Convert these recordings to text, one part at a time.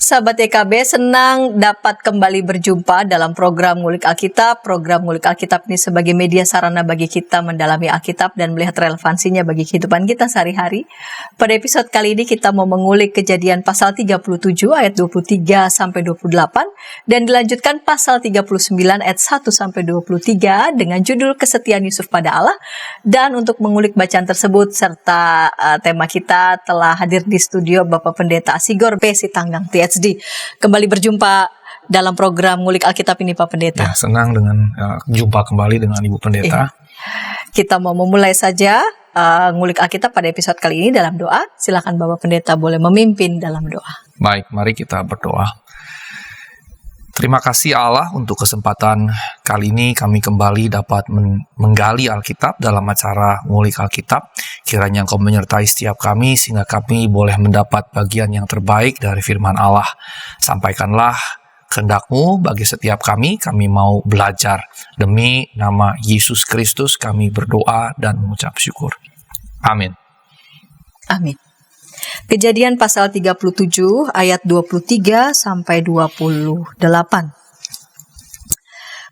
Sahabat YKB, senang dapat kembali berjumpa dalam program Ngulik Alkitab. Program Ngulik Alkitab ini sebagai media sarana bagi kita mendalami Alkitab dan melihat relevansinya bagi kehidupan kita sehari-hari. Pada episode kali ini kita mau mengulik Kejadian pasal 37 ayat 23 sampai 28 dan dilanjutkan pasal 39 ayat 1 sampai 23 dengan judul Kesetiaan Yusuf pada Allah. Dan untuk mengulik bacaan tersebut serta tema kita telah hadir di studio Bapak Pendeta Sigor P. Sitanggang PhD. Kembali berjumpa dalam program Ngulik Alkitab ini Pak Pendeta. Ya, senang dengan jumpa kembali dengan Ibu Pendeta. Kita mau memulai saja Ngulik Alkitab pada episode kali ini dalam doa. Silakan Bapak Pendeta boleh memimpin dalam doa. Baik, mari kita berdoa. Terima kasih Allah untuk kesempatan kali ini kami kembali dapat menggali Alkitab dalam acara Ngulik Alkitab. Kiranya Engkau menyertai setiap kami sehingga kami boleh mendapat bagian yang terbaik dari firman Allah. Sampaikanlah kehendak-Mu bagi setiap kami mau belajar. Demi nama Yesus Kristus kami berdoa dan mengucap syukur. Amin. Amin. Kejadian pasal 37 ayat 23 sampai 28.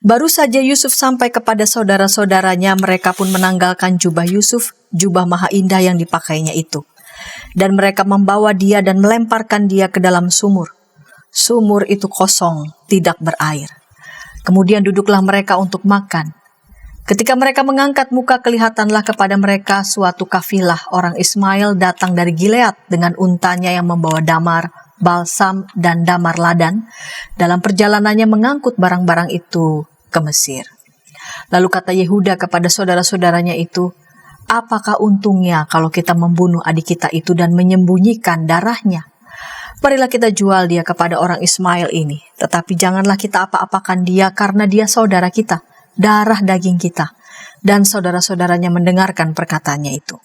Baru saja Yusuf sampai kepada saudara-saudaranya, mereka pun menanggalkan jubah Yusuf, jubah maha indah yang dipakainya itu. Dan mereka membawa dia dan melemparkan dia ke dalam sumur. Sumur itu kosong, tidak berair. Kemudian duduklah mereka untuk makan. Ketika mereka mengangkat muka, kelihatanlah kepada mereka suatu kafilah orang Ismail datang dari Gilead dengan untanya yang membawa damar, balsam, dan damar ladan. Dalam perjalanannya mengangkut barang-barang itu ke Mesir. Lalu kata Yehuda kepada saudara-saudaranya itu, "Apakah untungnya kalau kita membunuh adik kita itu dan menyembunyikan darahnya? Marilah kita jual dia kepada orang Ismail ini. Tetapi janganlah kita apa-apakan dia karena dia saudara kita, darah daging kita." Dan saudara-saudaranya mendengarkan perkataannya itu.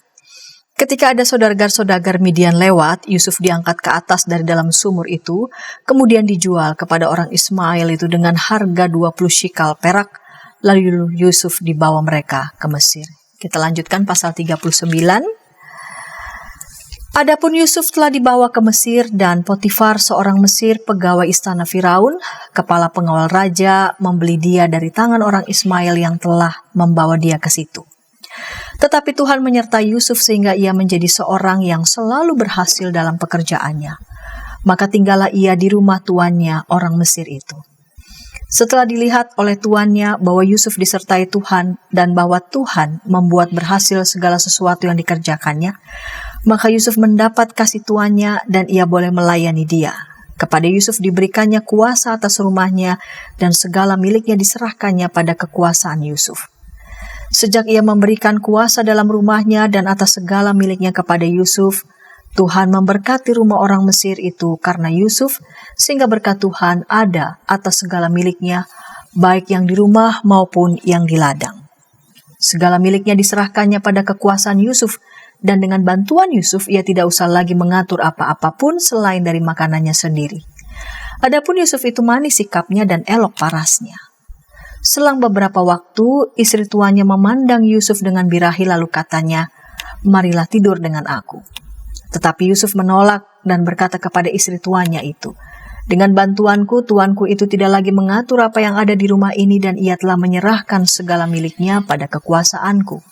Ketika ada saudagar-saudagar Midian lewat, Yusuf diangkat ke atas dari dalam sumur itu, kemudian dijual kepada orang Ismail itu dengan harga 20 shikal perak, lalu Yusuf dibawa mereka ke Mesir. Kita lanjutkan pasal 39. Adapun Yusuf telah dibawa ke Mesir dan Potifar seorang Mesir pegawai istana Firaun, kepala pengawal raja, membeli dia dari tangan orang Ismail yang telah membawa dia ke situ. Tetapi Tuhan menyertai Yusuf sehingga ia menjadi seorang yang selalu berhasil dalam pekerjaannya. Maka tinggallah ia di rumah tuannya orang Mesir itu. Setelah dilihat oleh tuannya bahwa Yusuf disertai Tuhan dan bahwa Tuhan membuat berhasil segala sesuatu yang dikerjakannya, maka Yusuf mendapat kasih tuannya dan ia boleh melayani dia. Kepada Yusuf diberikannya kuasa atas rumahnya dan segala miliknya diserahkannya pada kekuasaan Yusuf. Sejak ia memberikan kuasa dalam rumahnya dan atas segala miliknya kepada Yusuf, Tuhan memberkati rumah orang Mesir itu karena Yusuf, sehingga berkat Tuhan ada atas segala miliknya, baik yang di rumah maupun yang di ladang. Segala miliknya diserahkannya pada kekuasaan Yusuf, dan dengan bantuan Yusuf ia tidak usah lagi mengatur apa-apapun selain dari makanannya sendiri. Adapun Yusuf itu manis sikapnya dan elok parasnya. Selang beberapa waktu, istri tuannya memandang Yusuf dengan birahi lalu katanya, "Marilah tidur dengan aku." Tetapi Yusuf menolak dan berkata kepada istri tuannya itu, "Dengan bantuanku, tuanku itu tidak lagi mengatur apa yang ada di rumah ini dan ia telah menyerahkan segala miliknya pada kekuasaanku.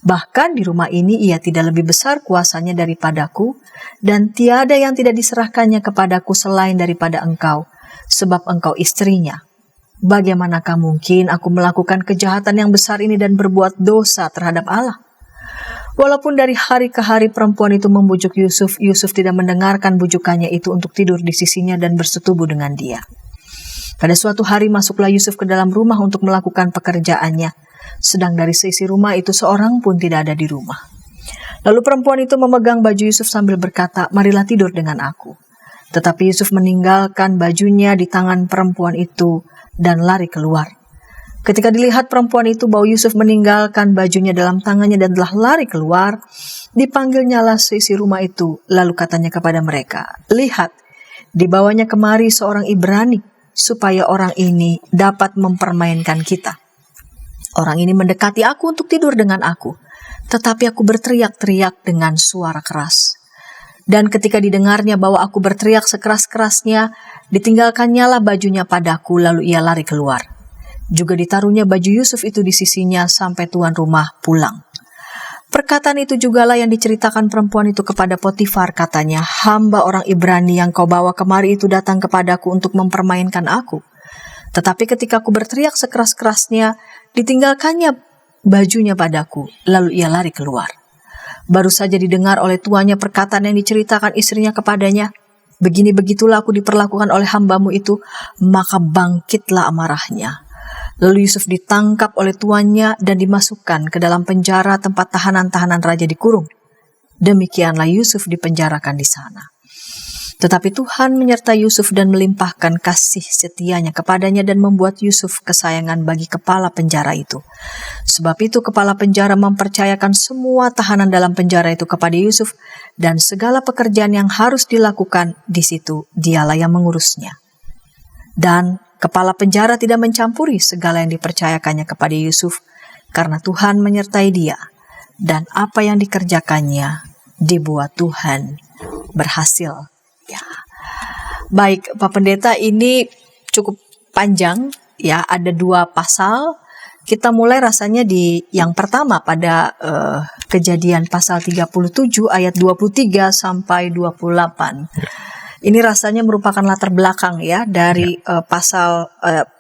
Bahkan di rumah ini ia tidak lebih besar kuasanya daripadaku, dan tiada yang tidak diserahkannya kepadaku selain daripada engkau, sebab engkau istrinya. Bagaimanakah mungkin aku melakukan kejahatan yang besar ini dan berbuat dosa terhadap Allah?" Walaupun dari hari ke hari perempuan itu membujuk Yusuf, Yusuf tidak mendengarkan bujukannya itu untuk tidur di sisinya dan bersetubuh dengan dia. Pada suatu hari masuklah Yusuf ke dalam rumah untuk melakukan pekerjaannya, sedang dari sisi rumah itu seorang pun tidak ada di rumah. Lalu perempuan itu memegang baju Yusuf sambil berkata, "Marilah tidur dengan aku." Tetapi Yusuf meninggalkan bajunya di tangan perempuan itu dan lari keluar. Ketika dilihat perempuan itu bahwa Yusuf meninggalkan bajunya dalam tangannya dan telah lari keluar, dipanggilnyalah seisi rumah itu, lalu katanya kepada mereka, "Lihat, dibawanya kemari seorang Ibrani, supaya orang ini dapat mempermainkan kita. Orang ini mendekati aku untuk tidur dengan aku, tetapi aku berteriak-teriak dengan suara keras. Dan ketika didengarnya bahwa aku berteriak sekeras-kerasnya, ditinggalkannya lah bajunya padaku, lalu ia lari keluar. Juga ditaruhnya baju Yusuf itu di sisinya sampai tuan rumah pulang. Perkataan itu jugalah yang diceritakan perempuan itu kepada Potifar, katanya, hamba orang Ibrani yang kau bawa kemari itu datang kepadaku untuk mempermainkan aku. Tetapi ketika aku berteriak sekeras-kerasnya, ditinggalkannya bajunya padaku, lalu ia lari keluar. Baru saja didengar oleh tuannya perkataan yang diceritakan istrinya kepadanya, begini-begitulah aku diperlakukan oleh hambamu itu, maka bangkitlah amarahnya. Lalu Yusuf ditangkap oleh tuannya dan dimasukkan ke dalam penjara tempat tahanan-tahanan raja dikurung. Demikianlah Yusuf dipenjarakan di sana. Tetapi Tuhan menyertai Yusuf dan melimpahkan kasih setianya kepadanya dan membuat Yusuf kesayangan bagi kepala penjara itu. Sebab itu kepala penjara mempercayakan semua tahanan dalam penjara itu kepada Yusuf, dan segala pekerjaan yang harus dilakukan di situ dialah yang mengurusnya. Dan kepala penjara tidak mencampuri segala yang dipercayakannya kepada Yusuf, karena Tuhan menyertai dia, dan apa yang dikerjakannya dibuat Tuhan berhasil. Ya. Baik, Pak Pendeta, ini cukup panjang, ya, ada 2 pasal. Kita mulai rasanya di yang pertama pada Kejadian pasal 37 ayat 23 sampai 28. Ini rasanya merupakan latar belakang ya dari pasal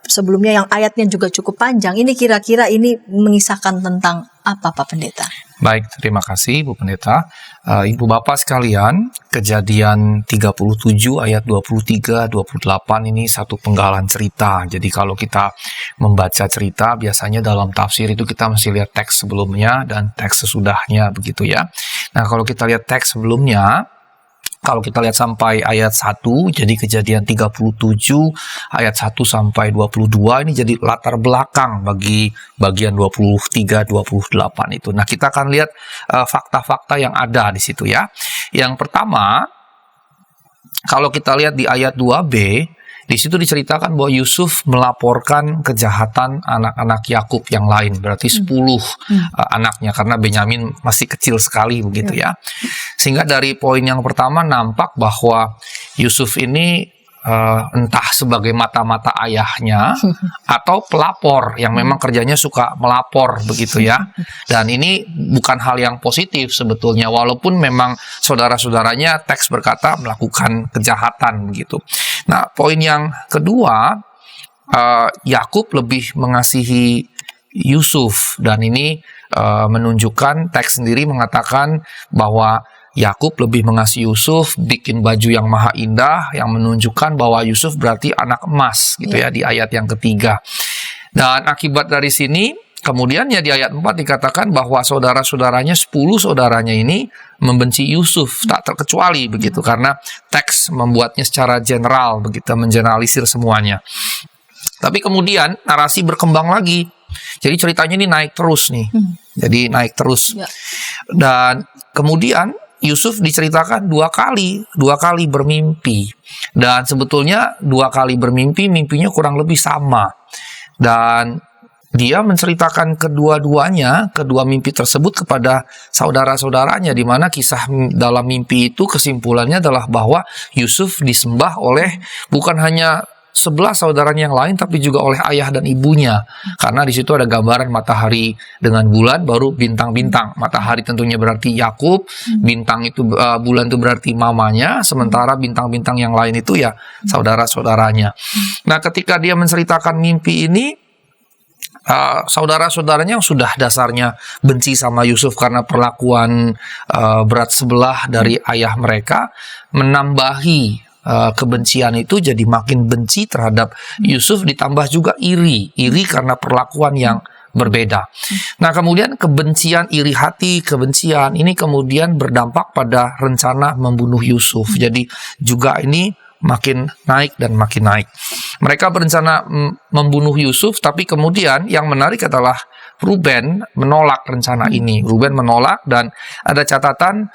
sebelumnya yang ayatnya juga cukup panjang. Ini kira-kira ini mengisahkan tentang apa, Pak Pendeta? Baik, terima kasih Bu Pendeta. Ibu Bapak sekalian, Kejadian 37 ayat 23-28 ini satu penggalan cerita. Jadi kalau kita membaca cerita, biasanya dalam tafsir itu kita mesti lihat teks sebelumnya dan teks sesudahnya, begitu ya. Nah, kalau kita lihat teks sebelumnya, kalau kita lihat sampai ayat 1, jadi Kejadian 37 ayat 1 sampai 22 ini jadi latar belakang bagi bagian 23-28 itu. Nah, kita akan lihat fakta-fakta yang ada di situ ya. Yang pertama, kalau kita lihat di ayat 2b, di situ diceritakan bahwa Yusuf melaporkan kejahatan anak-anak Yakub yang lain, berarti 10 anaknya, karena Benyamin masih kecil sekali begitu ya. Sehingga dari poin yang pertama nampak bahwa Yusuf ini entah sebagai mata-mata ayahnya atau pelapor yang memang kerjanya suka melapor begitu ya. Dan ini bukan hal yang positif sebetulnya, walaupun memang saudara-saudaranya teks berkata melakukan kejahatan begitu. Nah, poin yang kedua, Yakub lebih mengasihi Yusuf, dan ini menunjukkan teks sendiri mengatakan bahwa Yakub lebih mengasihi Yusuf, bikin baju yang maha indah, yang menunjukkan bahwa Yusuf berarti anak emas gitu ya, di ayat yang ketiga. Dan akibat dari sini, kemudian ya di ayat 4 dikatakan bahwa saudara-saudaranya, 10 saudaranya ini membenci Yusuf, tak terkecuali begitu, karena teks membuatnya secara general begitu, mengeneralisir semuanya. Tapi kemudian narasi berkembang lagi. Jadi ceritanya ini naik terus nih. Jadi naik terus. Dan kemudian Yusuf diceritakan dua kali bermimpi. Dan sebetulnya 2 kali bermimpi, mimpinya kurang lebih sama. Dan dia menceritakan kedua mimpi tersebut kepada saudara-saudaranya, di mana kisah dalam mimpi itu kesimpulannya adalah bahwa Yusuf disembah oleh bukan hanya 11 saudaranya yang lain, tapi juga oleh ayah dan ibunya. Karena di situ ada gambaran matahari dengan bulan, baru bintang-bintang. Matahari tentunya berarti Yakub, bintang itu bulan itu berarti mamanya, sementara bintang-bintang yang lain itu ya saudara-saudaranya. Nah, ketika dia menceritakan mimpi ini, saudara-saudaranya yang sudah dasarnya benci sama Yusuf karena perlakuan berat sebelah dari ayah mereka, menambahi kebencian itu, jadi makin benci terhadap Yusuf, ditambah juga iri karena perlakuan yang berbeda. Nah, kemudian kebencian, iri hati, kebencian ini kemudian berdampak pada rencana membunuh Yusuf. Jadi juga ini makin naik dan makin naik. Mereka berencana membunuh Yusuf, tapi kemudian yang menarik adalah Ruben menolak rencana ini. Ruben menolak, dan ada catatan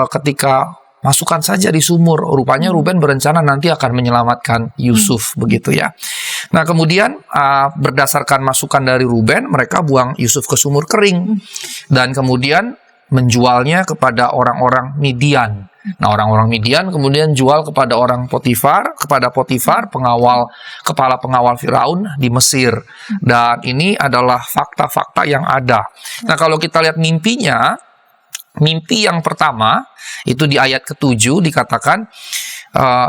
ketika masukkan saja di sumur. Rupanya Ruben berencana nanti akan menyelamatkan Yusuf begitu ya. Nah, kemudian berdasarkan masukan dari Ruben, mereka buang Yusuf ke sumur kering dan kemudian menjualnya kepada orang-orang Midian. Nah, orang-orang Midian kemudian jual kepada Potifar, kepala pengawal Firaun di Mesir. Dan ini adalah fakta-fakta yang ada. Nah, kalau kita lihat mimpinya, mimpi yang pertama itu di ayat ke-7 dikatakan,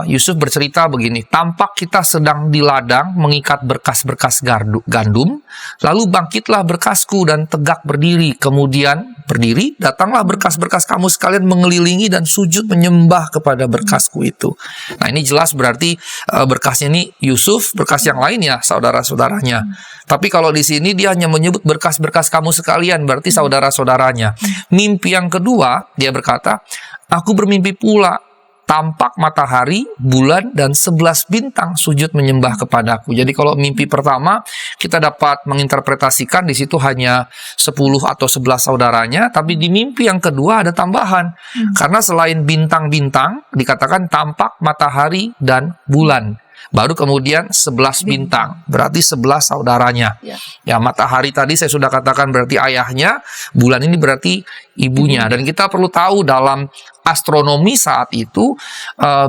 Yusuf bercerita begini, tampak kita sedang di ladang mengikat berkas-berkas gandum, lalu bangkitlah berkasku dan tegak berdiri, kemudian berdiri, datanglah berkas-berkas kamu sekalian mengelilingi dan sujud menyembah kepada berkasku itu. Nah, ini jelas berarti berkasnya ini Yusuf, berkas yang lain ya saudara-saudaranya. Tapi kalau di sini dia hanya menyebut berkas-berkas kamu sekalian, berarti saudara-saudaranya. Mimpi yang kedua, dia berkata, aku bermimpi pula, tampak matahari, bulan, dan 11 bintang sujud menyembah kepadaku. Jadi kalau mimpi pertama, kita dapat menginterpretasikan di situ hanya 10 atau 11 saudaranya, tapi di mimpi yang kedua ada tambahan. Karena selain bintang-bintang, dikatakan tampak matahari dan bulan. Baru kemudian 11 bintang, berarti 11 saudaranya. Ya, matahari tadi saya sudah katakan berarti ayahnya, bulan ini berarti ibunya. Dan kita perlu tahu dalam astronomi saat itu,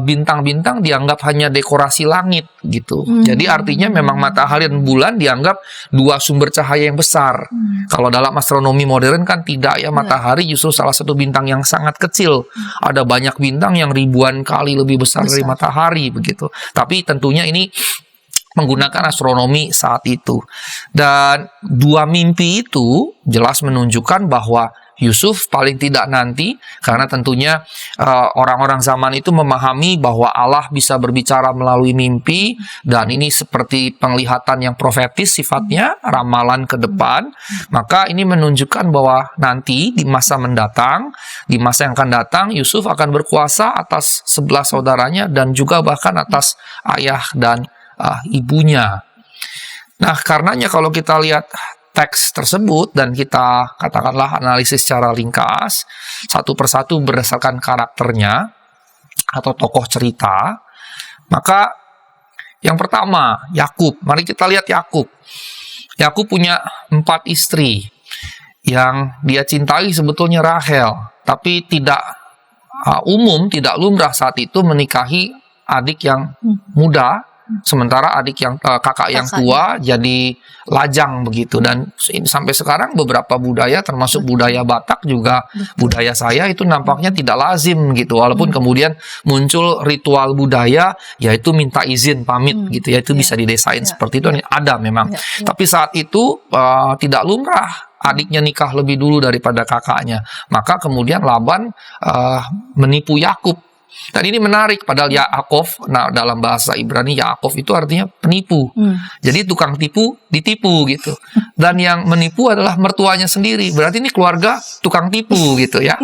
bintang-bintang dianggap hanya dekorasi langit gitu. Jadi artinya memang matahari dan bulan dianggap dua sumber cahaya yang besar. Kalau dalam astronomi modern kan tidak ya, matahari justru salah satu bintang yang sangat kecil. Ada banyak bintang yang ribuan kali lebih besar dari matahari begitu. Tapi tentunya ini menggunakan astronomi saat itu. Dan dua mimpi itu jelas menunjukkan bahwa Yusuf paling tidak nanti, karena tentunya orang-orang zaman itu memahami bahwa Allah bisa berbicara melalui mimpi, dan ini seperti penglihatan yang profetis sifatnya, ramalan ke depan. Maka ini menunjukkan bahwa nanti di masa mendatang, di masa yang akan datang, Yusuf akan berkuasa atas 11 saudaranya dan juga bahkan atas ayah dan ibunya. Nah, karenanya kalau kita lihat teks tersebut dan kita katakanlah analisis secara ringkas, satu persatu berdasarkan karakternya atau tokoh cerita, maka yang pertama, Yakub. Mari kita lihat Yakub. Yakub punya 4 istri. Yang dia cintai sebetulnya Rahel, tapi tidak tidak lumrah saat itu menikahi adik yang muda, sementara adik yang kakak yang tua jadi lajang begitu. Dan sampai sekarang beberapa budaya termasuk budaya Batak juga budaya saya itu nampaknya tidak lazim gitu, walaupun kemudian muncul ritual budaya yaitu minta izin pamit gitu ya, itu bisa didesain seperti itu, ada memang. Tapi saat itu tidak lumrah adiknya nikah lebih dulu daripada kakaknya. Maka kemudian Laban menipu Yakub. Dan ini menarik, padahal Yaakov, nah dalam bahasa Ibrani Yaakov itu artinya penipu. Jadi tukang tipu ditipu gitu. Dan yang menipu adalah mertuanya sendiri. Berarti ini keluarga tukang tipu gitu ya.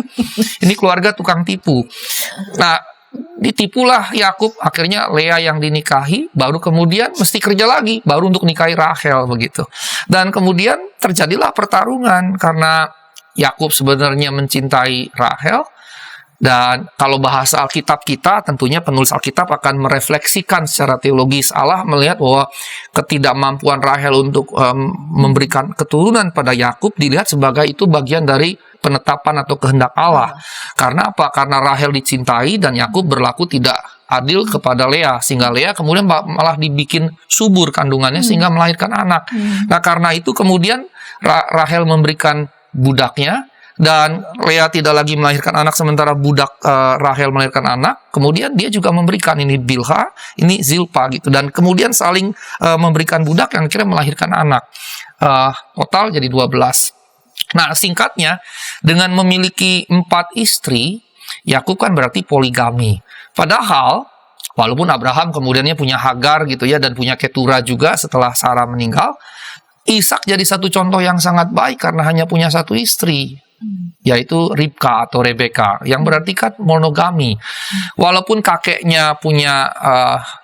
Ini keluarga tukang tipu. Nah, ditipulah Yakub, akhirnya Lea yang dinikahi, baru kemudian mesti kerja lagi, baru untuk nikahi Rahel begitu. Dan kemudian terjadilah pertarungan karena Yakub sebenarnya mencintai Rahel. Dan kalau bahasa Alkitab kita, tentunya penulis Alkitab akan merefleksikan secara teologis. Allah melihat bahwa ketidakmampuan Rahel untuk memberikan keturunan pada Yakub dilihat sebagai itu bagian dari penetapan atau kehendak Allah. Karena apa? Karena Rahel dicintai dan Yakub berlaku tidak adil kepada Lea, sehingga Lea kemudian malah dibikin subur kandungannya sehingga melahirkan anak. Nah, karena itu kemudian Rahel memberikan budaknya, dan Lea tidak lagi melahirkan anak, sementara budak Rahel melahirkan anak. Kemudian dia juga memberikan, ini Bilha, ini Zilpa gitu. Dan kemudian saling memberikan budak yang akhirnya melahirkan anak. Total jadi 12. Nah, singkatnya, dengan memiliki 4 istri, Yakub kan berarti poligami. Padahal, walaupun Abraham kemudiannya punya Hagar gitu ya, dan punya Ketura juga setelah Sarah meninggal, Ishak jadi satu contoh yang sangat baik karena hanya punya 1 istri, yaitu Ribka atau Rebeka, yang berarti kan monogami. Walaupun kakeknya punya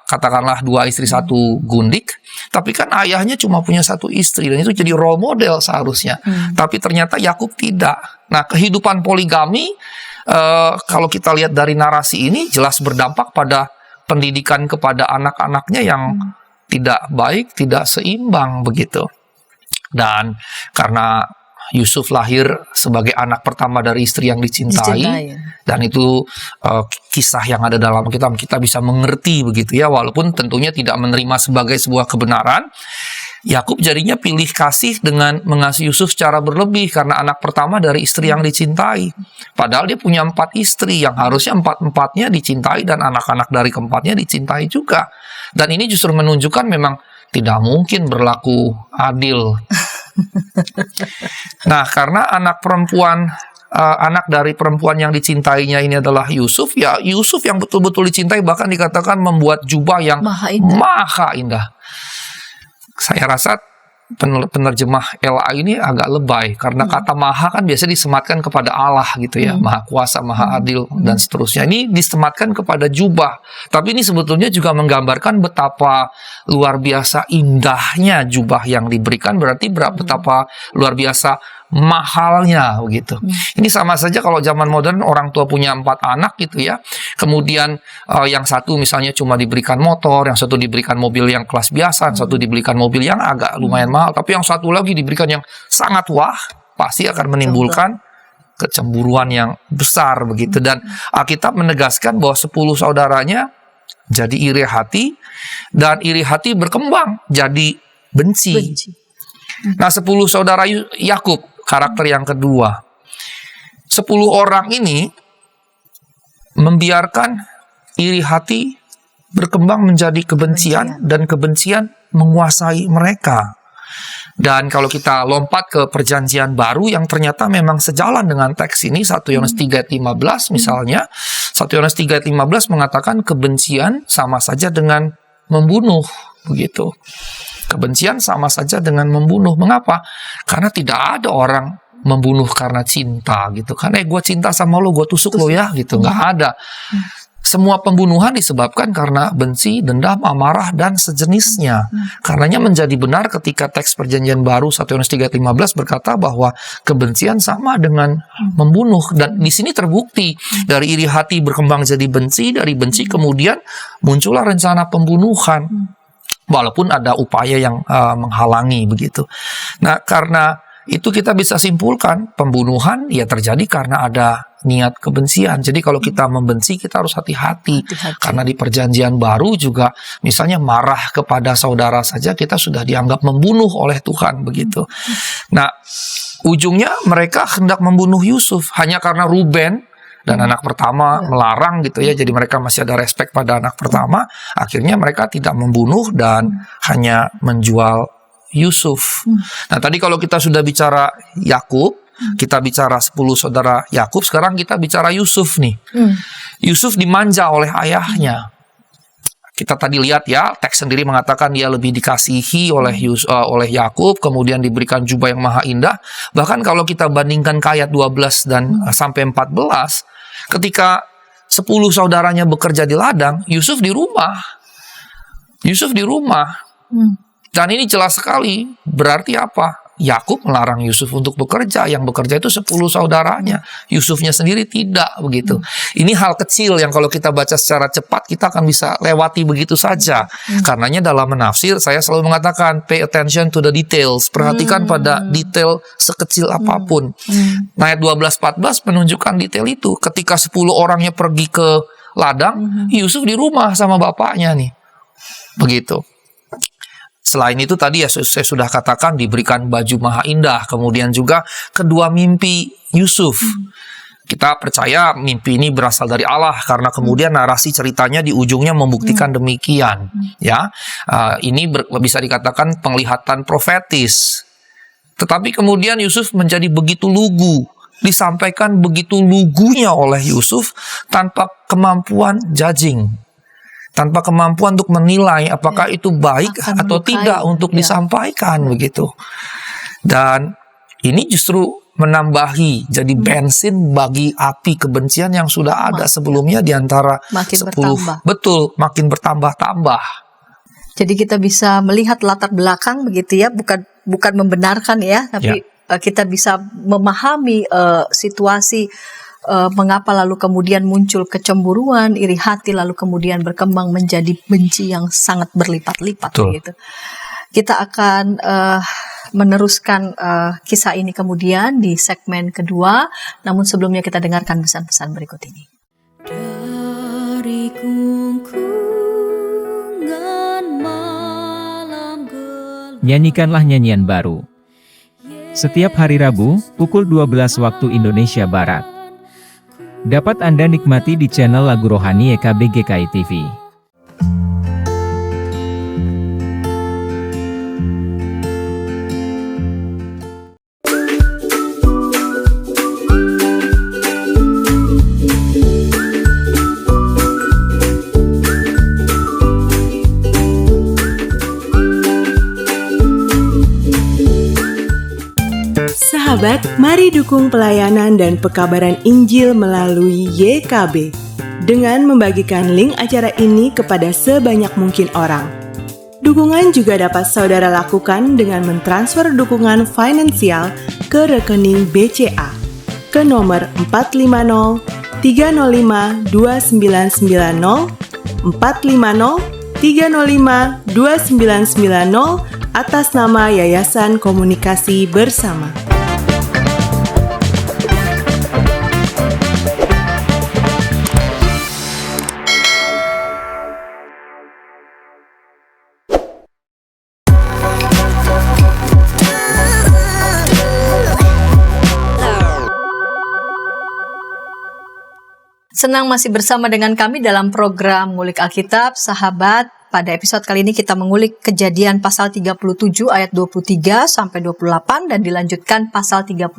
katakanlah 2 istri 1 gundik, tapi kan ayahnya cuma punya 1 istri, dan itu jadi role model seharusnya. Tapi ternyata Yakub tidak. Nah, kehidupan poligami kalau kita lihat dari narasi ini jelas berdampak pada pendidikan kepada anak-anaknya yang tidak baik, tidak seimbang begitu. Dan karena Yusuf lahir sebagai anak pertama dari istri yang dicintai. Dan itu kisah yang ada dalam kitab, kita bisa mengerti begitu ya, walaupun tentunya tidak menerima sebagai sebuah kebenaran. Yakub jadinya pilih kasih dengan mengasihi Yusuf secara berlebih karena anak pertama dari istri yang dicintai. Padahal dia punya 4 istri yang harusnya 4-empatnya dicintai dan anak-anak dari keempatnya dicintai juga. Dan ini justru menunjukkan memang tidak mungkin berlaku adil. Nah, karena anak dari perempuan yang dicintainya ini adalah Yusuf, ya Yusuf yang betul-betul dicintai, bahkan dikatakan membuat jubah yang maha indah. Saya rasa penerjemah LA ini agak lebay karena kata maha kan biasanya disematkan kepada Allah gitu ya, maha kuasa, maha adil dan seterusnya. Ini disematkan kepada jubah, tapi ini sebetulnya juga menggambarkan betapa luar biasa indahnya jubah yang diberikan, berarti betapa luar biasa mahalnya begitu. Ini sama saja kalau zaman modern orang tua punya 4 anak gitu ya. Kemudian yang satu misalnya cuma diberikan motor, yang satu diberikan mobil yang kelas biasa, yang satu diberikan mobil yang agak lumayan mahal, tapi yang satu lagi diberikan yang sangat wah, pasti akan menimbulkan kecemburuan yang besar begitu. Dan Alkitab menegaskan bahwa 10 saudaranya jadi iri hati, dan iri hati berkembang jadi benci. Nah, 10 saudara Yakub, karakter yang kedua. 10 orang ini membiarkan iri hati berkembang menjadi kebencian, dan kebencian menguasai mereka. Dan kalau kita lompat ke perjanjian baru yang ternyata memang sejalan dengan teks ini, 1 Yohanes 3 ayat 15 misalnya, 1 Yohanes 3 ayat 15 mengatakan kebencian sama saja dengan membunuh, begitu. Kebencian sama saja dengan membunuh. Mengapa? Karena tidak ada orang membunuh karena cinta gitu kan. Gue cinta sama lo, gue tusuk lo ya gitu. Nggak ada. Semua pembunuhan disebabkan karena benci, dendam, amarah, dan sejenisnya. Karenanya menjadi benar ketika teks perjanjian baru 1 Yohanes 3 ayat 15 berkata bahwa kebencian sama dengan membunuh. Dan di sini terbukti dari iri hati berkembang jadi benci, dari benci kemudian muncullah rencana pembunuhan. Walaupun ada upaya yang menghalangi begitu. Nah, karena itu kita bisa simpulkan pembunuhan ya terjadi karena ada niat kebencian. Jadi kalau kita membenci, kita harus hati-hati. Karena di perjanjian baru juga misalnya marah kepada saudara saja kita sudah dianggap membunuh oleh Tuhan begitu. Nah, ujungnya mereka hendak membunuh Yusuf hanya karena Ruben dan anak pertama melarang gitu ya, jadi mereka masih ada respek pada anak pertama. Akhirnya mereka tidak membunuh dan hanya menjual Yusuf. Nah, tadi kalau kita sudah bicara Yakub, kita bicara 10 saudara Yakub, sekarang kita bicara Yusuf nih. Yusuf dimanja oleh ayahnya. Kita tadi lihat ya, teks sendiri mengatakan dia lebih dikasihi oleh Yakub, kemudian diberikan jubah yang maha indah. Bahkan kalau kita bandingkan ke ayat 12 dan sampai 14, ketika 10 saudaranya bekerja di ladang, Yusuf di rumah. Yusuf di rumah. Dan ini jelas sekali, berarti apa? Yakub melarang Yusuf untuk bekerja. Yang bekerja itu 10 saudaranya. Yusufnya sendiri tidak begitu. Ini hal kecil yang kalau kita baca secara cepat kita akan bisa lewati begitu saja. Karenanya dalam menafsir saya selalu mengatakan pay attention to the details. Perhatikan pada detail sekecil apapun. Nah, ayat 12-14 menunjukkan detail itu. Ketika 10 orangnya pergi ke ladang, Yusuf di rumah sama bapaknya nih. Begitu. Selain itu tadi ya saya sudah katakan diberikan baju maha indah. Kemudian juga kedua mimpi Yusuf. Kita percaya mimpi ini berasal dari Allah karena kemudian narasi ceritanya di ujungnya membuktikan demikian. Ya, ini bisa dikatakan penglihatan profetis. Tetapi kemudian Yusuf menjadi begitu lugu. Disampaikan begitu lugunya oleh Yusuf tanpa kemampuan judging. Tanpa kemampuan untuk menilai apakah itu baik atau tidak untuk disampaikan begitu. Dan ini justru menambahi jadi bensin bagi api kebencian yang sudah ada sebelumnya di antara 10. Betul, makin bertambah-tambah. Jadi kita bisa melihat latar belakang begitu ya, bukan membenarkan ya, tapi kita bisa memahami situasi mengapa lalu kemudian muncul kecemburuan, iri hati, lalu kemudian berkembang menjadi benci yang sangat berlipat-lipat gitu. Kita akan meneruskan kisah ini kemudian di segmen kedua. Namun sebelumnya kita dengarkan pesan-pesan berikut ini. Dari kungkungan malam gelap. Nyanyikanlah nyanyian baru. Setiap hari Rabu, pukul 12 waktu Indonesia Barat. Dapat Anda nikmati di channel Lagu Rohani YKB GKI TV. Sahabat, mari dukung pelayanan dan pekabaran Injil melalui YKB dengan membagikan link acara ini kepada sebanyak mungkin orang. Dukungan juga dapat saudara lakukan dengan mentransfer dukungan finansial ke rekening BCA ke nomor 450 305 2990 450 305 2990 atas nama Yayasan Komunikasi Bersama. Senang masih bersama dengan kami dalam program Ngulik Alkitab, sahabat. Pada episode kali ini kita mengulik Kejadian pasal 37 ayat 23 sampai 28 dan dilanjutkan pasal 39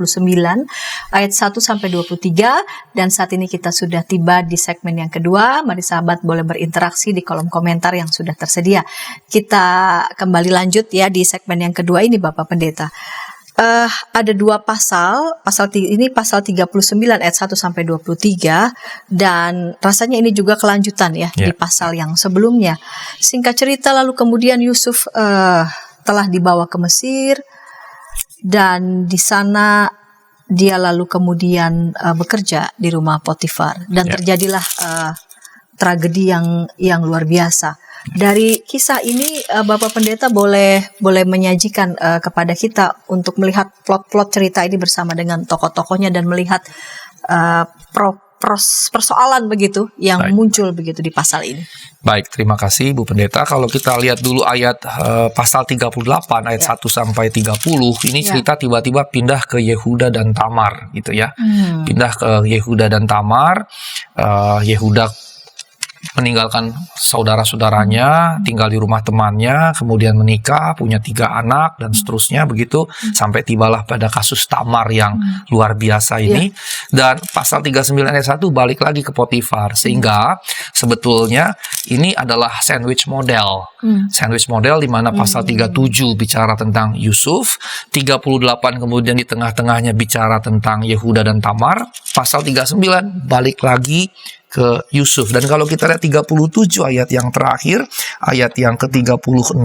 ayat 1 sampai 23, dan saat ini kita sudah tiba di segmen yang kedua. Mari sahabat boleh berinteraksi di kolom komentar yang sudah tersedia. Kita kembali lanjut ya di segmen yang kedua ini Bapak Pendeta. Ada dua pasal ini pasal 39 ayat 1 sampai 23, dan rasanya ini juga kelanjutan ya di pasal yang sebelumnya. Singkat cerita, lalu kemudian Yusuf telah dibawa ke Mesir, dan di sana dia lalu kemudian bekerja di rumah Potifar, dan terjadilah tragedi yang luar biasa. Dari kisah ini Bapak Pendeta boleh menyajikan kepada kita untuk melihat plot cerita ini bersama dengan tokoh-tokohnya dan melihat persoalan begitu yang muncul begitu di pasal ini. Baik, terima kasih Bu Pendeta. Kalau kita lihat dulu ayat pasal 38 ayat 1 sampai 30, ini cerita tiba-tiba pindah ke Yehuda dan Tamar gitu ya. Pindah ke Yehuda dan Tamar. Yehuda meninggalkan saudara-saudaranya, tinggal di rumah temannya, kemudian menikah, punya 3 anak, dan seterusnya begitu, sampai tibalah pada kasus Tamar yang luar biasa ini. Dan pasal 39 ayat 1 balik lagi ke Potifar, sehingga sebetulnya ini adalah sandwich model. Sandwich model di mana pasal 37 bicara tentang Yusuf, 38 kemudian di tengah-tengahnya bicara tentang Yehuda dan Tamar, pasal 39 balik lagi ke Yusuf. Dan kalau kita lihat 37 ayat yang terakhir, ayat yang ke-36,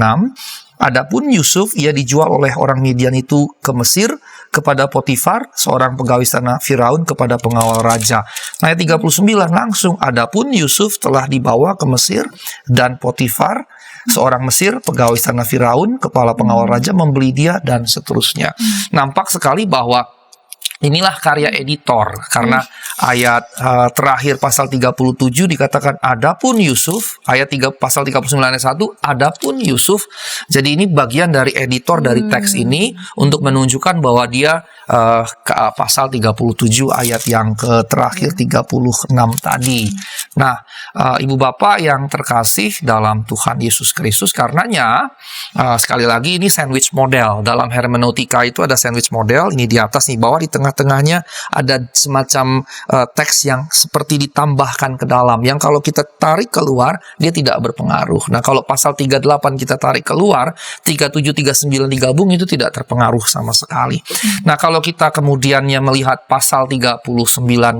adapun Yusuf ia dijual oleh orang Midian itu ke Mesir kepada Potifar, seorang pegawai istana Firaun, kepada pengawal raja. Nah, ayat 39 langsung, adapun Yusuf telah dibawa ke Mesir dan Potifar, seorang Mesir, pegawai istana Firaun, kepala pengawal raja, membeli dia, dan seterusnya. Nampak sekali bahwa inilah karya editor, karena ayat terakhir pasal 37 dikatakan adapun Yusuf, pasal 39 ayat 1, adapun Yusuf. Jadi ini bagian dari editor dari teks ini untuk menunjukkan bahwa dia ke pasal 37 ayat yang terakhir 36 tadi. Nah, Ibu Bapak yang terkasih dalam Tuhan Yesus Kristus, karenanya sekali lagi ini sandwich model. Dalam hermeneutika itu ada sandwich model, ini di atas, di bawah, di tengah-tengahnya ada semacam teks yang seperti ditambahkan ke dalam, yang kalau kita tarik keluar dia tidak berpengaruh. Nah, kalau pasal 38 kita tarik keluar, 37, 39 digabung, itu tidak terpengaruh sama sekali. Nah, kalau kita kemudiannya melihat pasal 39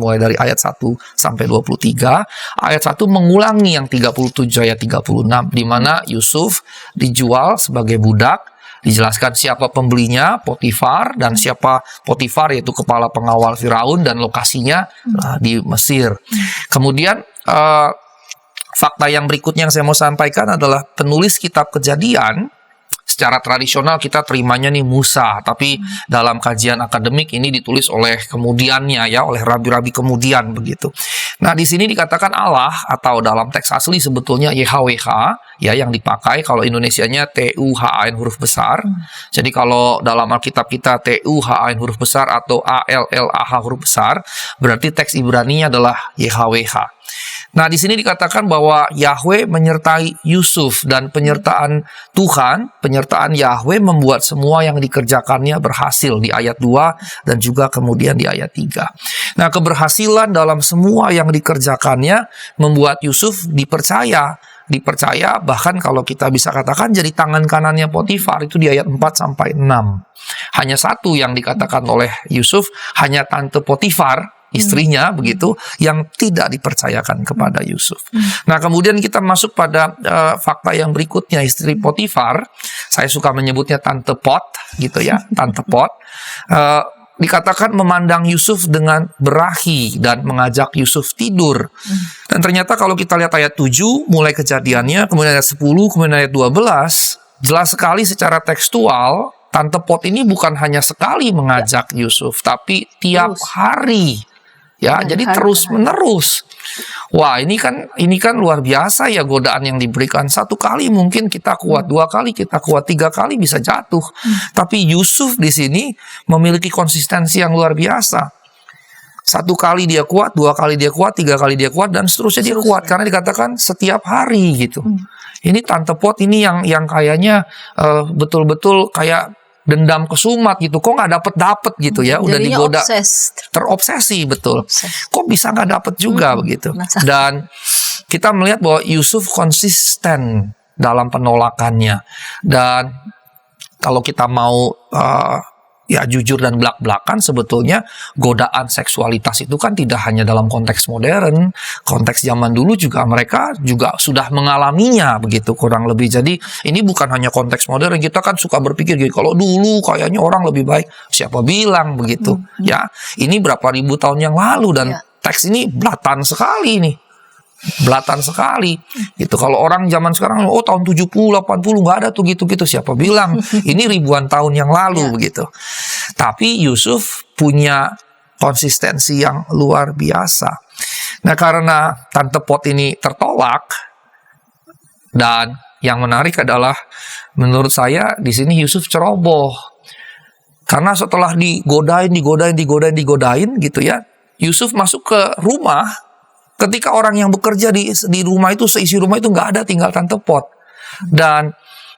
mulai dari ayat 1 sampai 23, ayat 1 mengulangi yang 37 ayat 36, di mana Yusuf dijual sebagai budak. Dijelaskan siapa pembelinya, Potifar, dan siapa Potifar, yaitu kepala pengawal Firaun, dan lokasinya di Mesir. Kemudian fakta yang berikutnya yang saya mau sampaikan adalah penulis kitab Kejadian secara tradisional kita terimanya nih Musa, tapi dalam kajian akademik ini ditulis oleh kemudiannya ya, oleh rabi-rabi kemudian begitu. Nah, di sini dikatakan Allah atau dalam teks asli sebetulnya YHWH ya yang dipakai, kalau Indonesianya TUHAN huruf besar. Jadi kalau dalam Alkitab kita TUHAN huruf besar atau ALLAH huruf besar, berarti teks Ibraninya adalah YHWH. Nah, di sini dikatakan bahwa Yahweh menyertai Yusuf, dan penyertaan Tuhan, penyertaan Yahweh membuat semua yang dikerjakannya berhasil di ayat 2 dan juga kemudian di ayat 3. Nah, keberhasilan dalam semua yang dikerjakannya membuat Yusuf dipercaya bahkan kalau kita bisa katakan jadi tangan kanannya Potifar, itu di ayat 4 sampai 6. Hanya satu yang dikatakan oleh Yusuf, hanya tante Potifar, istrinya begitu, yang tidak dipercayakan kepada Yusuf. Nah, kemudian kita masuk pada fakta yang berikutnya. Istri Potifar, saya suka menyebutnya tante Pot gitu ya, tante Pot, dikatakan memandang Yusuf dengan berahi dan mengajak Yusuf tidur. Dan ternyata kalau kita lihat ayat 7 mulai kejadiannya, kemudian ayat 10, kemudian ayat 12, jelas sekali secara tekstual tante Pot ini bukan hanya sekali mengajak Yusuf, tapi tiap hari. Ya, jadi terus menerus. Wah, ini kan luar biasa ya godaan yang diberikan. Satu kali mungkin kita kuat, 2 kali kita kuat, 3 kali bisa jatuh. Tapi Yusuf di sini memiliki konsistensi yang luar biasa. 1 kali dia kuat, 2 kali dia kuat, 3 kali dia kuat, dan seterusnya dia kuat karena dikatakan setiap hari gitu. Ini tante Pot ini yang kayaknya betul-betul kayak dendam kesumat gitu, kok nggak dapet gitu ya, udah digoda, terobsesi betul, kok bisa nggak dapet juga begitu. Dan kita melihat bahwa Yusuf konsisten dalam penolakannya, dan kalau kita mau ya jujur dan belak-belakan, sebetulnya godaan seksualitas itu kan tidak hanya dalam konteks modern, konteks zaman dulu juga mereka juga sudah mengalaminya begitu kurang lebih. Jadi ini bukan hanya konteks modern. Kita kan suka berpikir gitu, kalau dulu kayaknya orang lebih baik, siapa bilang begitu ya, ini berapa ribu tahun yang lalu, dan teks ini belatan sekali nih, belatan sekali gitu. Kalau orang zaman sekarang, oh tahun 70, 80 nggak ada tuh gitu-gitu, siapa bilang, ini ribuan tahun yang lalu begitu. Tapi Yusuf punya konsistensi yang luar biasa. Nah, karena tante Pot ini tertolak, dan yang menarik adalah menurut saya di sini Yusuf ceroboh. Karena setelah digodain gitu ya, Yusuf masuk ke rumah. Ketika orang yang bekerja di rumah itu, seisi rumah itu nggak ada, tinggal tante Pot. Dan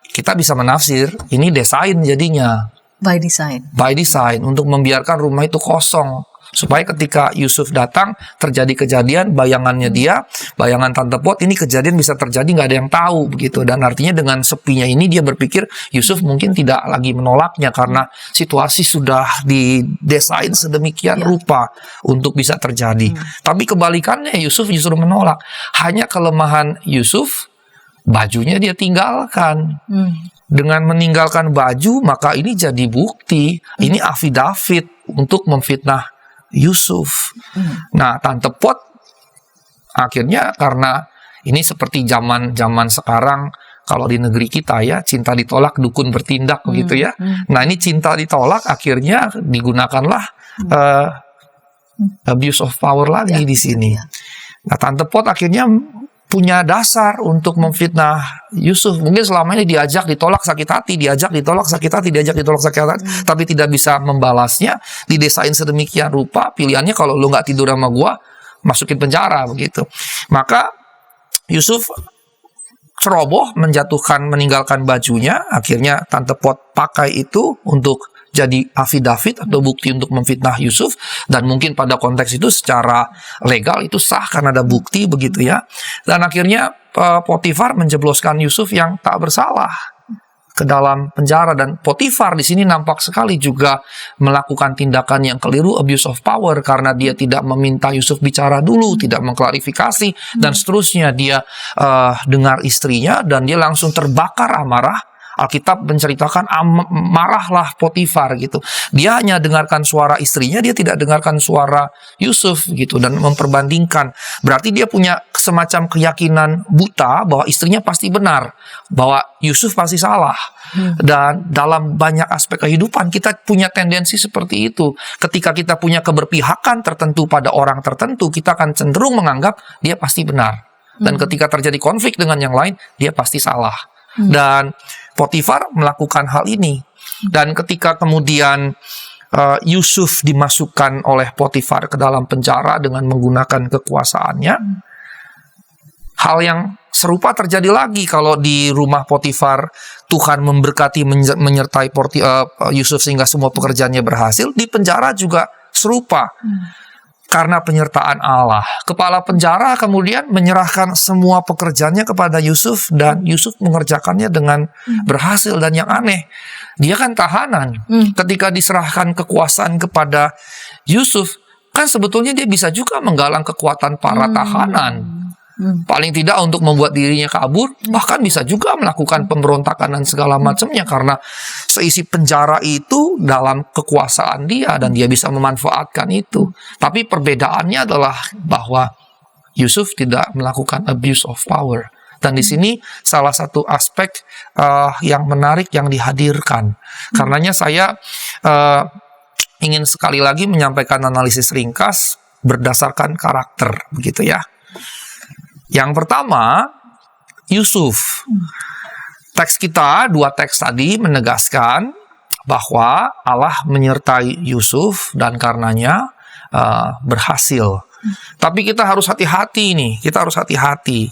kita bisa menafsir, ini desain jadinya. By design. By design, untuk membiarkan rumah itu kosong. Supaya ketika Yusuf datang, terjadi kejadian, bayangannya dia, bayangan tante Pot, ini kejadian bisa terjadi, nggak ada yang tahu begitu. Dan artinya dengan sepinya ini dia berpikir Yusuf mungkin tidak lagi menolaknya, karena situasi sudah didesain sedemikian rupa untuk bisa terjadi. Tapi kebalikannya, Yusuf justru menolak. Hanya kelemahan Yusuf, bajunya dia tinggalkan. Dengan meninggalkan baju, maka ini jadi bukti, ini afidavit untuk memfitnah Yusuf. Nah, tante Pot akhirnya, karena ini seperti zaman sekarang, kalau di negeri kita ya, cinta ditolak dukun bertindak begitu ya. Nah, ini cinta ditolak, akhirnya digunakanlah abuse of power lagi di sini. Nah, tante Pot akhirnya punya dasar untuk memfitnah Yusuf. Mungkin selama ini diajak ditolak sakit hati, diajak ditolak sakit hati, tapi tidak bisa membalasnya. Didesain sedemikian rupa, pilihannya kalau lu nggak tidur sama gua, masukin penjara begitu. Maka Yusuf ceroboh, meninggalkan bajunya. Akhirnya tante Pot pakai itu untuk jadi afidavit atau bukti untuk memfitnah Yusuf, dan mungkin pada konteks itu secara legal itu sah karena ada bukti begitu ya. Dan akhirnya Potifar menjebloskan Yusuf yang tak bersalah ke dalam penjara, dan Potifar di sini nampak sekali juga melakukan tindakan yang keliru, abuse of power, karena dia tidak meminta Yusuf bicara dulu, tidak mengklarifikasi, dan seterusnya. Dia dengar istrinya dan dia langsung terbakar amarah Alkitab menceritakan marahlah Potifar gitu. Dia hanya dengarkan suara istrinya, dia tidak dengarkan suara Yusuf gitu, dan memperbandingkan. Berarti dia punya semacam keyakinan buta bahwa istrinya pasti benar, bahwa Yusuf pasti salah. Dan dalam banyak aspek kehidupan kita punya tendensi seperti itu. Ketika kita punya keberpihakan tertentu pada orang tertentu, kita akan cenderung menganggap dia pasti benar. Dan ketika terjadi konflik dengan yang lain, dia pasti salah. Dan Potifar melakukan hal ini. Dan ketika kemudian Yusuf dimasukkan oleh Potifar ke dalam penjara dengan menggunakan kekuasaannya, hal yang serupa terjadi lagi kalau di rumah Potifar Tuhan memberkati menyertai Yusuf sehingga semua pekerjaannya berhasil. Di penjara juga serupa. Karena penyertaan Allah. Kepala penjara kemudian menyerahkan semua pekerjaannya kepada Yusuf, dan Yusuf mengerjakannya dengan berhasil. Dan yang aneh, dia kan tahanan. Ketika diserahkan kekuasaan kepada Yusuf, kan sebetulnya dia bisa juga menggalang kekuatan para tahanan. Paling tidak untuk membuat dirinya kabur, bahkan bisa juga melakukan pemberontakan dan segala macamnya, karena seisi penjara itu dalam kekuasaan dia dan dia bisa memanfaatkan itu. Tapi perbedaannya adalah bahwa Yusuf tidak melakukan abuse of power. Dan di sini salah satu aspek yang menarik yang dihadirkan. Karenanya saya ingin sekali lagi menyampaikan analisis ringkas berdasarkan karakter, begitu ya. Yang pertama, Yusuf. Teks kita, 2 teks tadi menegaskan bahwa Allah menyertai Yusuf dan karenanya berhasil. Tapi kita harus hati-hati nih, kita harus hati-hati.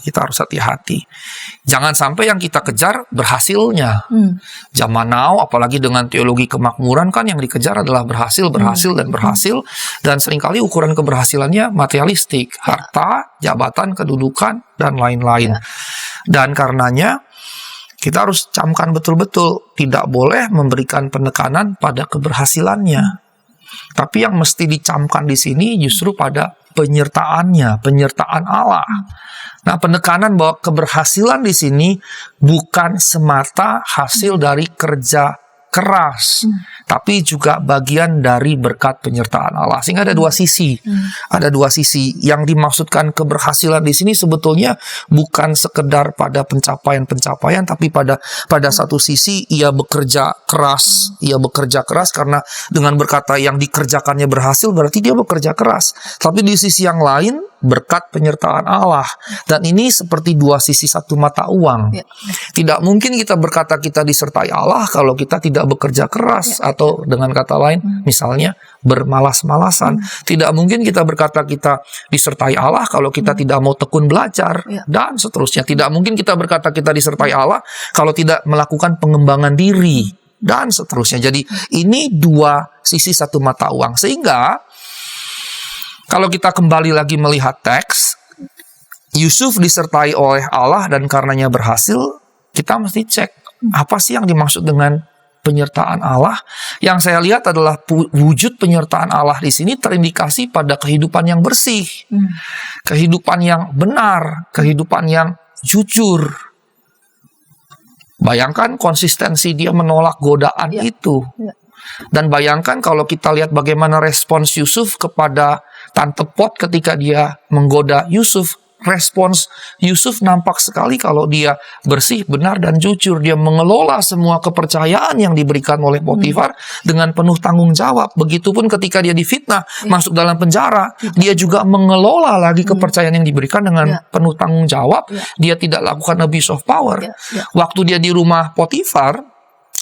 Jangan sampai yang kita kejar berhasilnya. Zaman now, apalagi dengan teologi kemakmuran, kan yang dikejar adalah berhasil, dan seringkali ukuran keberhasilannya materialistik, harta, jabatan, kedudukan, dan lain-lain. Dan karenanya kita harus camkan betul-betul, tidak boleh memberikan penekanan pada keberhasilannya. Tapi yang mesti dicamkan di sini justru pada penyertaan Allah. Nah, penekanan bahwa keberhasilan di sini bukan semata hasil dari kerja keras, tapi juga bagian dari berkat penyertaan Allah. Sehingga ada 2 sisi. Ada 2 sisi. Yang dimaksudkan keberhasilan di sini sebetulnya bukan sekedar pada pencapaian-pencapaian, tapi pada satu sisi ia bekerja keras. Ia bekerja keras karena dengan berkata yang dikerjakannya berhasil, berarti dia bekerja keras. Tapi di sisi yang lain, berkat penyertaan Allah. Dan ini seperti 2 sisi satu mata uang. Tidak mungkin kita berkata kita disertai Allah kalau kita tidak bekerja keras, atau dengan kata lain misalnya bermalas-malasan. Tidak mungkin kita berkata kita disertai Allah kalau kita tidak mau tekun belajar, dan seterusnya. Tidak mungkin kita berkata kita disertai Allah kalau tidak melakukan pengembangan diri, dan seterusnya. Jadi ini 2 sisi satu mata uang. Sehingga kalau kita kembali lagi melihat teks, Yusuf disertai oleh Allah dan karenanya berhasil, kita mesti cek apa sih yang dimaksud dengan penyertaan Allah. Yang saya lihat adalah wujud penyertaan Allah di sini terindikasi pada kehidupan yang bersih, kehidupan yang benar, kehidupan yang jujur. Bayangkan konsistensi dia menolak godaan itu. Dan bayangkan kalau kita lihat bagaimana respons Yusuf kepada Tante Pot ketika dia menggoda Yusuf. Respons Yusuf nampak sekali kalau dia bersih, benar, dan jujur. Dia mengelola semua kepercayaan yang diberikan oleh Potifar dengan penuh tanggung jawab. Begitupun ketika dia difitnah, masuk dalam penjara, dia juga mengelola lagi kepercayaan yang diberikan dengan penuh tanggung jawab. Dia tidak lakukan abuse of power. Waktu dia di rumah Potifar,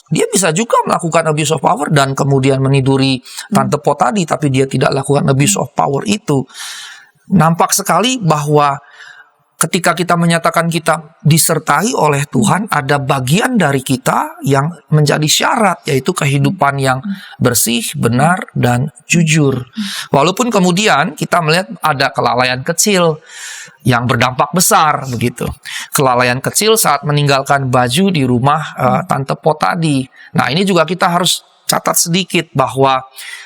dia bisa juga melakukan abuse of power dan kemudian meniduri Tante Pot tadi, tapi dia tidak lakukan abuse of power itu. Nampak sekali bahwa ketika kita menyatakan kita disertai oleh Tuhan, ada bagian dari kita yang menjadi syarat, yaitu kehidupan yang bersih, benar, dan jujur. Walaupun kemudian kita melihat ada kelalaian kecil yang berdampak besar, begitu. Kelalaian kecil saat meninggalkan baju di rumah Tante Pot tadi. Nah, ini juga kita harus catat sedikit bahwa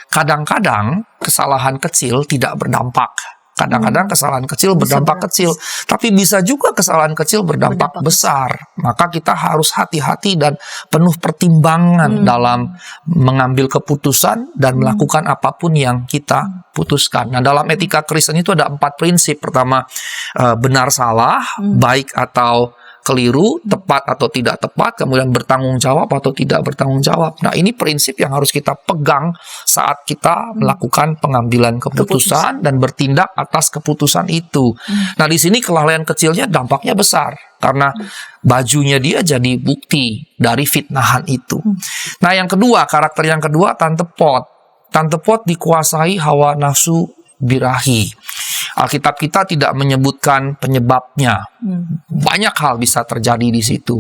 kadang-kadang kesalahan kecil tidak berdampak. Kadang-kadang kesalahan kecil Bisa berdampak berat. kecil, tapi bisa juga kesalahan kecil berdampak besar. Maka kita harus hati-hati dan penuh pertimbangan dalam mengambil keputusan dan melakukan apapun yang kita putuskan. Nah, dalam etika Kristen itu ada 4 prinsip. Pertama, benar salah, baik atau keliru, tepat atau tidak tepat, kemudian bertanggung jawab atau tidak bertanggung jawab. Nah, ini prinsip yang harus kita pegang saat kita melakukan pengambilan keputusan dan bertindak atas keputusan itu. Nah, di sini kelalaian kecilnya dampaknya besar karena bajunya dia jadi bukti dari fitnahan itu. Nah, yang kedua, karakter yang kedua, Tante Pot. Tante Pot dikuasai hawa nafsu birahi. Alkitab kita tidak menyebutkan penyebabnya. Banyak hal bisa terjadi di situ.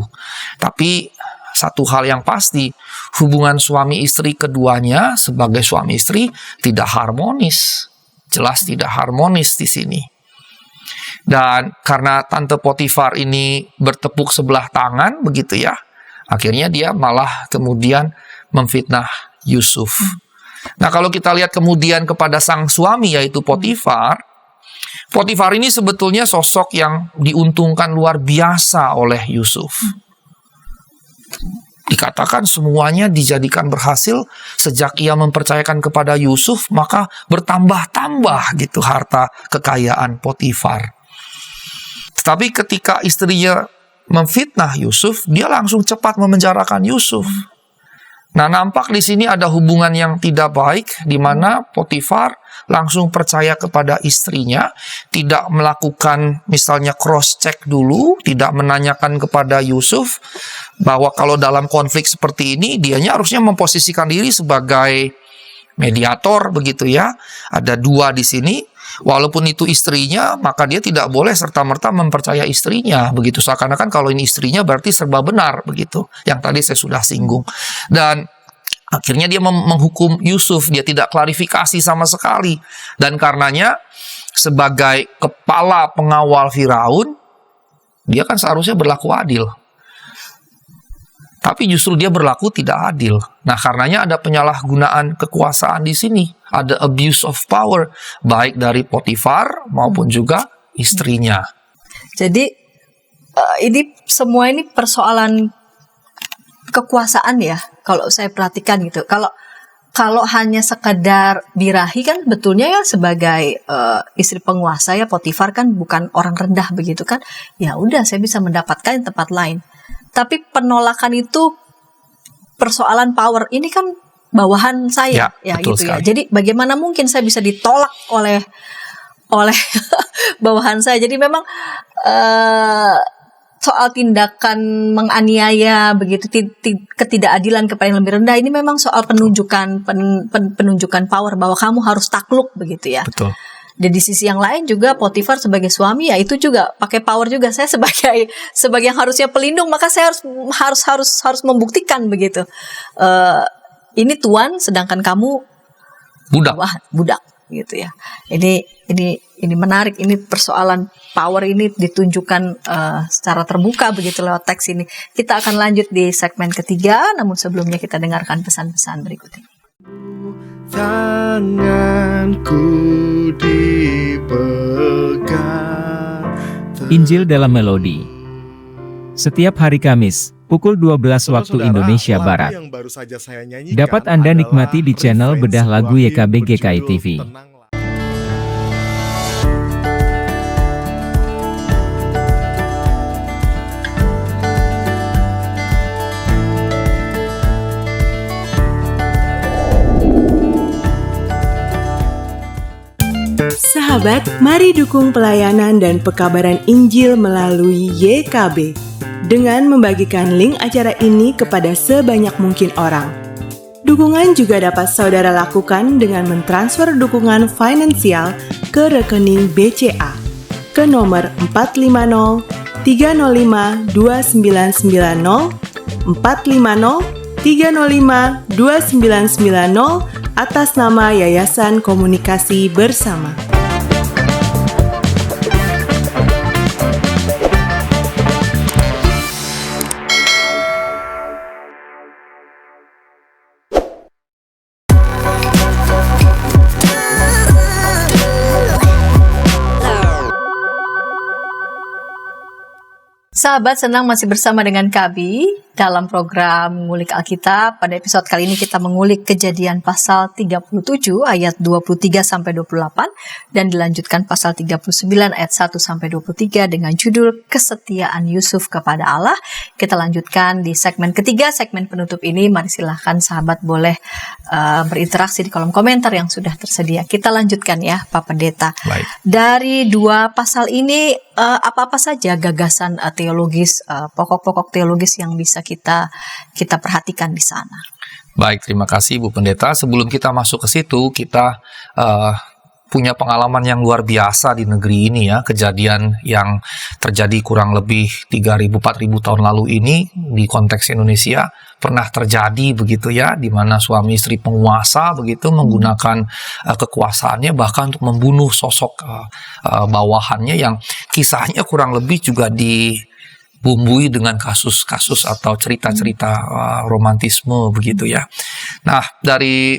Tapi satu hal yang pasti, hubungan suami istri keduanya sebagai suami istri tidak harmonis. Jelas tidak harmonis di sini. Dan karena Tante Potifar ini bertepuk sebelah tangan, begitu ya, akhirnya dia malah kemudian memfitnah Yusuf. Nah, kalau kita lihat kemudian kepada sang suami yaitu Potifar, Potifar ini sebetulnya sosok yang diuntungkan luar biasa oleh Yusuf. Dikatakan semuanya dijadikan berhasil sejak ia mempercayakan kepada Yusuf, maka bertambah-tambah gitu harta kekayaan Potifar. Tetapi ketika istrinya memfitnah Yusuf, dia langsung cepat memenjarakan Yusuf. Nah, nampak di sini ada hubungan yang tidak baik di mana Potifar langsung percaya kepada istrinya, tidak melakukan misalnya cross check dulu, tidak menanyakan kepada Yusuf bahwa kalau dalam konflik seperti ini dianya harusnya memposisikan diri sebagai mediator begitu ya. Ada 2 di sini. Walaupun itu istrinya, maka dia tidak boleh serta-merta mempercaya istrinya. Begitu, seakan-akan kalau ini istrinya berarti serba benar. Begitu, yang tadi saya sudah singgung. Dan akhirnya dia menghukum Yusuf. Dia tidak klarifikasi sama sekali. Dan karenanya, sebagai kepala pengawal Firaun, dia kan seharusnya berlaku adil. Tapi justru dia berlaku tidak adil. Nah, karenanya ada penyalahgunaan kekuasaan di sini. Ada abuse of power, baik dari Potifar maupun juga istrinya. Jadi ini semua ini persoalan kekuasaan ya, kalau saya perhatikan gitu. Kalau hanya sekedar birahi kan betulnya ya sebagai istri penguasa ya, Potifar kan bukan orang rendah begitu kan. Ya udah, saya bisa mendapatkan di tempat lain. Tapi penolakan itu persoalan power, ini kan bawahan saya ya gitu sekali. ya. Jadi bagaimana mungkin saya bisa ditolak oleh bawahan saya. Jadi memang soal tindakan menganiaya begitu, ketidakadilan kepada yang lebih rendah, ini memang soal penunjukan power bahwa kamu harus takluk begitu ya. Betul. Dan di sisi yang lain juga Potifar sebagai suami ya itu juga pakai power juga. Saya sebagai yang harusnya pelindung, maka saya harus membuktikan begitu. Ini tuan, sedangkan kamu budak gitu ya. Ini menarik. Ini persoalan power ini ditunjukkan secara terbuka begitu lewat teks ini. Kita akan lanjut di segmen ketiga, namun sebelumnya kita dengarkan pesan-pesan berikut ini. Tanganku dipegang. Injil dalam Melodi. Setiap hari Kamis, pukul 12 waktu Indonesia lagu Barat. yang baru saja saya nyanyikan Dapat Anda adalah nikmati di channel Bedah Lagu YKB GKI TV. Tenanglah. Sahabat, mari dukung pelayanan dan pekabaran Injil melalui YKB dengan membagikan link acara ini kepada sebanyak mungkin orang. Dukungan juga dapat saudara lakukan dengan mentransfer dukungan finansial ke rekening BCA ke nomor 450 305 2990 450 305 2990 atas nama Yayasan Komunikasi Bersama. Sahabat, senang masih bersama dengan kami dalam program Mengulik Alkitab. Pada episode kali ini kita mengulik Kejadian pasal 37 ayat 23 sampai 28 dan dilanjutkan pasal 39 ayat 1 sampai 23 dengan judul Kesetiaan Yusuf kepada Allah. Kita lanjutkan di segmen ketiga, segmen penutup ini. Mari silahkan sahabat boleh berinteraksi di kolom komentar yang sudah tersedia. Kita lanjutkan ya Pak Pendeta. Baik. Dari dua pasal ini apa-apa saja gagasan teologis, pokok-pokok teologis yang bisa kita perhatikan di sana. Baik, terima kasih Bu Pendeta. Sebelum kita masuk ke situ, kita punya pengalaman yang luar biasa di negeri ini ya. Kejadian yang terjadi kurang lebih 3.000-4.000 tahun lalu ini di konteks Indonesia pernah terjadi begitu ya, di mana suami istri penguasa begitu menggunakan kekuasaannya bahkan untuk membunuh sosok bawahannya yang kisahnya kurang lebih juga dibumbui dengan kasus-kasus atau cerita-cerita romantisme begitu ya. Nah, dari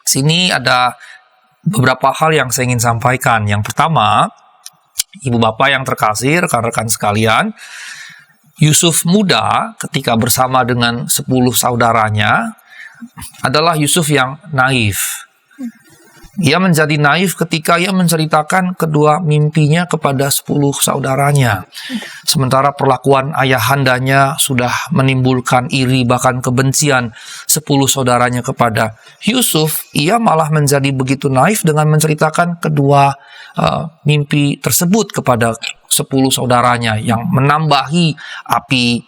sini ada beberapa hal yang saya ingin sampaikan. Yang pertama, Ibu Bapak yang terkasih, rekan-rekan sekalian, Yusuf muda ketika bersama dengan 10 saudaranya adalah Yusuf yang naif. Ia menjadi naif ketika ia menceritakan kedua mimpinya kepada 10 saudaranya. Sementara perlakuan ayahandanya sudah menimbulkan iri bahkan kebencian 10 saudaranya kepada Yusuf, ia malah menjadi begitu naif dengan menceritakan kedua mimpi tersebut kepada 10 saudaranya yang menambahi api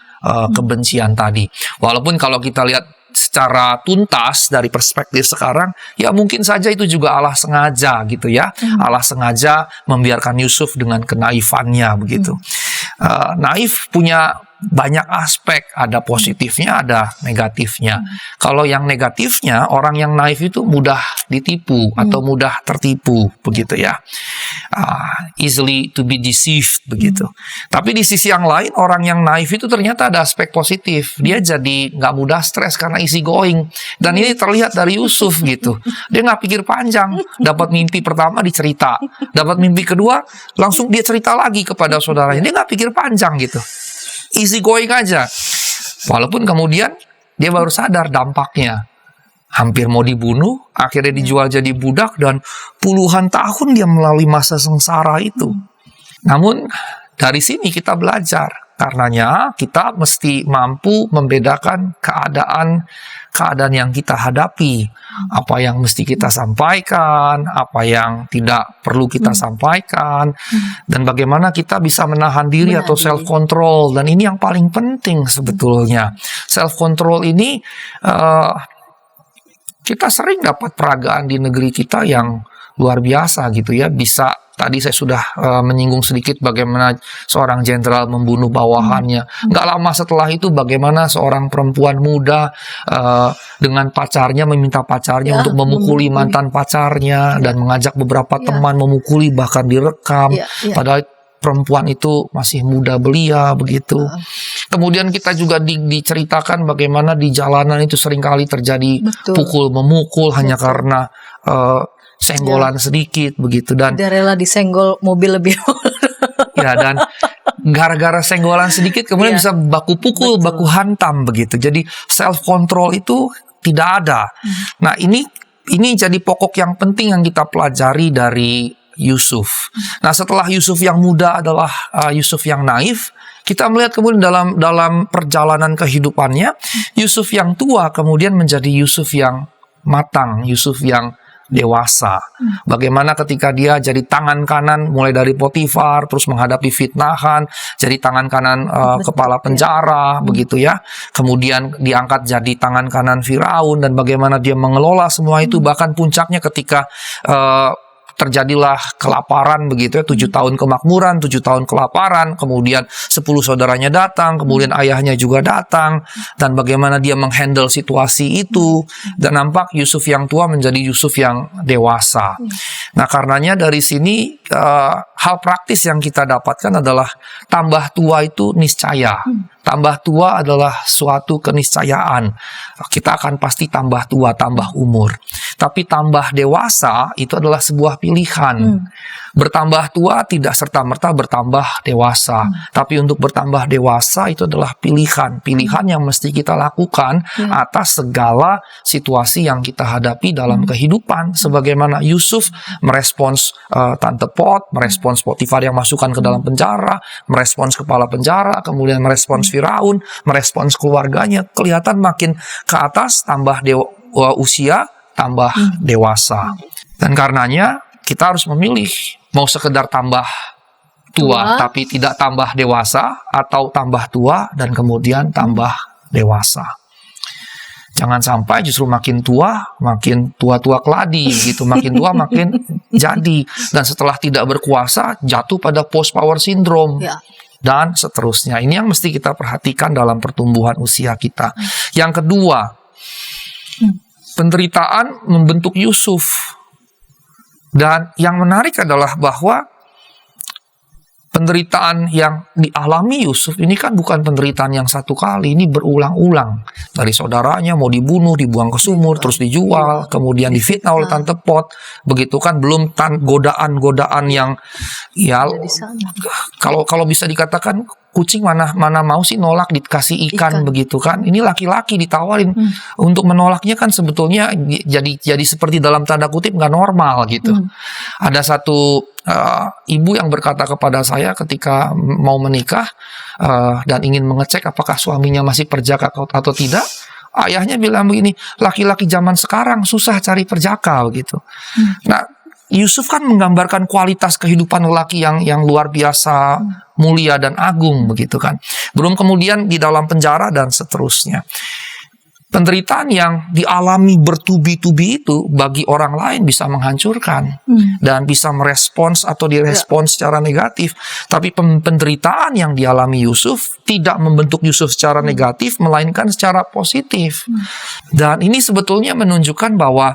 kebencian tadi. Walaupun kalau kita lihat secara tuntas dari perspektif sekarang, ya mungkin saja itu juga Allah sengaja gitu ya. Allah sengaja membiarkan Yusuf dengan kenaifannya begitu. Naif punya banyak aspek, ada positifnya, ada negatifnya. Kalau yang negatifnya, orang yang naif itu mudah ditipu atau mudah tertipu begitu ya. Easily to be deceived begitu. Tapi di sisi yang lain, orang yang naif itu ternyata ada aspek positif. Dia jadi nggak mudah stres karena easy going. Dan ini terlihat dari Yusuf gitu. Dia nggak pikir panjang. Dapat mimpi pertama dicerita, dapat mimpi kedua langsung dia cerita lagi kepada saudaranya. Dia nggak pikir panjang gitu. Easy going aja. Walaupun kemudian dia baru sadar dampaknya. Hampir mau dibunuh, akhirnya dijual jadi budak dan puluhan tahun dia melalui masa sengsara itu. Namun dari sini kita belajar. Karenanya kita mesti mampu membedakan keadaan yang kita hadapi. Apa yang mesti kita sampaikan, apa yang tidak perlu kita sampaikan, dan bagaimana kita bisa menahan diri atau self-control. Dan ini yang paling penting sebetulnya. Self-control ini kita sering dapat peragaan di negeri kita yang luar biasa gitu ya. Bisa, tadi saya sudah menyinggung sedikit bagaimana seorang jenderal membunuh bawahannya. Nggak lama setelah itu bagaimana seorang perempuan muda dengan pacarnya meminta pacarnya untuk memukuli mantan pacarnya dan mengajak beberapa teman memukuli, bahkan direkam. Padahal perempuan itu masih muda belia begitu. Kemudian kita juga diceritakan bagaimana di jalanan itu seringkali terjadi pukul memukul hanya karena senggolan sedikit begitu, dan Dia rela disenggol mobil lebih ya, dan gara-gara senggolan sedikit kemudian bisa baku pukul, baku hantam begitu. Jadi self control itu tidak ada. Nah, ini jadi pokok yang penting yang kita pelajari dari Yusuf. Nah, setelah Yusuf yang muda adalah Yusuf yang naif, kita melihat kemudian dalam perjalanan kehidupannya, Yusuf yang tua kemudian menjadi Yusuf yang matang, Yusuf yang dewasa. Bagaimana ketika dia jadi tangan kanan mulai dari Potifar, terus menghadapi fitnahan, jadi tangan kanan kepala penjara begitu ya. Kemudian diangkat jadi tangan kanan Firaun, dan bagaimana dia mengelola semua itu, bahkan puncaknya ketika terjadilah kelaparan begitu ya, 7 tahun kemakmuran, 7 tahun kelaparan, kemudian 10 saudaranya datang, kemudian ayahnya juga datang, dan bagaimana dia menghandle situasi itu, dan nampak Yusuf yang tua menjadi Yusuf yang dewasa. Nah, karenanya dari sini hal praktis yang kita dapatkan adalah tambah tua itu niscaya. Tambah tua adalah suatu keniscayaan. Kita akan pasti tambah tua, tambah umur. Tapi tambah dewasa itu adalah sebuah pilihan. Bertambah tua tidak serta-merta bertambah dewasa. Tapi untuk bertambah dewasa itu adalah pilihan. Pilihan yang mesti kita lakukan atas segala situasi yang kita hadapi dalam kehidupan. Sebagaimana Yusuf merespons Tante Pot, merespons Potifar yang masukkan ke dalam penjara, merespons kepala penjara, kemudian merespons Firaun, merespons keluarganya. Kelihatan makin ke atas, tambah usia, tambah dewasa. Dan karenanya kita harus memilih mau sekedar tambah tua tapi tidak tambah dewasa, atau tambah tua dan kemudian tambah dewasa. Jangan sampai justru makin tua keladi gitu, makin tua makin jadi, dan setelah tidak berkuasa jatuh pada post power syndrome. Dan seterusnya. Ini yang mesti kita perhatikan dalam pertumbuhan usia kita. Yang kedua, penderitaan membentuk Yusuf. Dan yang menarik adalah bahwa penderitaan yang dialami Yusuf ini kan bukan penderitaan yang satu kali, ini berulang-ulang. Dari saudaranya mau dibunuh, dibuang ke sumur, terus dijual, kemudian difitnah oleh Tante Pot. Begitu kan, belum godaan-godaan yang ya kalau bisa dikatakan kucing mana mau sih nolak dikasih ikan begitu kan. Ini laki-laki ditawarin untuk menolaknya kan sebetulnya jadi seperti dalam tanda kutip nggak normal gitu. Ada satu ibu yang berkata kepada saya ketika mau menikah dan ingin mengecek apakah suaminya masih perjaka atau tidak. Ayahnya bilang begini, laki-laki zaman sekarang susah cari perjaka gitu. Nah, Yusuf kan menggambarkan kualitas kehidupan lelaki yang luar biasa, mulia dan agung begitu kan. Belum kemudian di dalam penjara dan seterusnya. Penderitaan yang dialami bertubi-tubi itu bagi orang lain bisa menghancurkan dan bisa merespons atau direspons secara negatif. Tapi penderitaan yang dialami Yusuf tidak membentuk Yusuf secara negatif, melainkan secara positif. Dan ini sebetulnya menunjukkan bahwa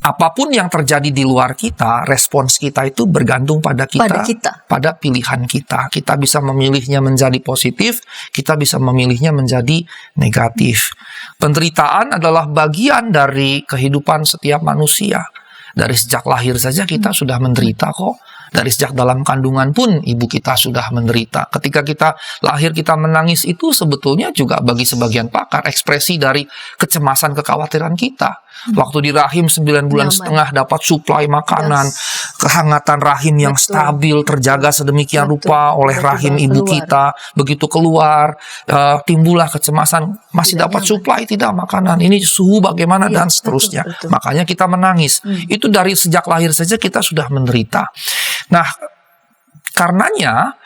apapun yang terjadi di luar kita, respons kita itu bergantung pada kita, pada pilihan kita. Kita bisa memilihnya menjadi positif, kita bisa memilihnya menjadi negatif. Penderitaan adalah bagian dari kehidupan setiap manusia. Dari sejak lahir saja kita sudah menderita kok. Dari sejak dalam kandungan pun ibu kita sudah menderita. Ketika kita lahir kita menangis itu sebetulnya juga bagi sebagian pakar ekspresi dari kecemasan kekhawatiran kita. Waktu di rahim 9 bulan setengah dapat suplai makanan, kehangatan rahim yang stabil terjaga sedemikian rupa oleh rahim ibu kita. Begitu keluar timbullah kecemasan, masih dapat suplai tidak makanan, ini suhu bagaimana dan seterusnya. Makanya kita menangis. Itu dari sejak lahir saja kita sudah menderita. Nah, karenanya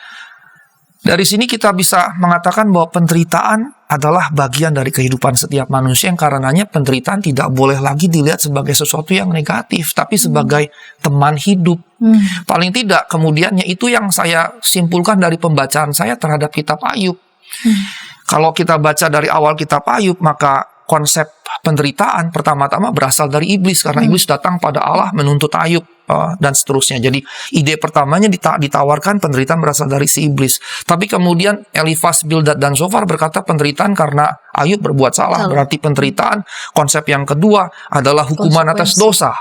dari sini kita bisa mengatakan bahwa penderitaan adalah bagian dari kehidupan setiap manusia, yang karenanya penderitaan tidak boleh lagi dilihat sebagai sesuatu yang negatif, tapi sebagai teman hidup. Paling tidak kemudiannya itu yang saya simpulkan dari pembacaan saya terhadap kitab Ayub. Kalau kita baca dari awal kitab Ayub, maka konsep penderitaan pertama-tama berasal dari iblis, karena iblis datang pada Allah menuntut Ayub dan seterusnya. Jadi ide pertamanya ditawarkan penderitaan berasal dari si iblis. Tapi kemudian Elifas, Bildad dan Zofar berkata penderitaan karena Ayub berbuat salah. Berarti penderitaan, konsep yang kedua adalah hukuman atas dosa.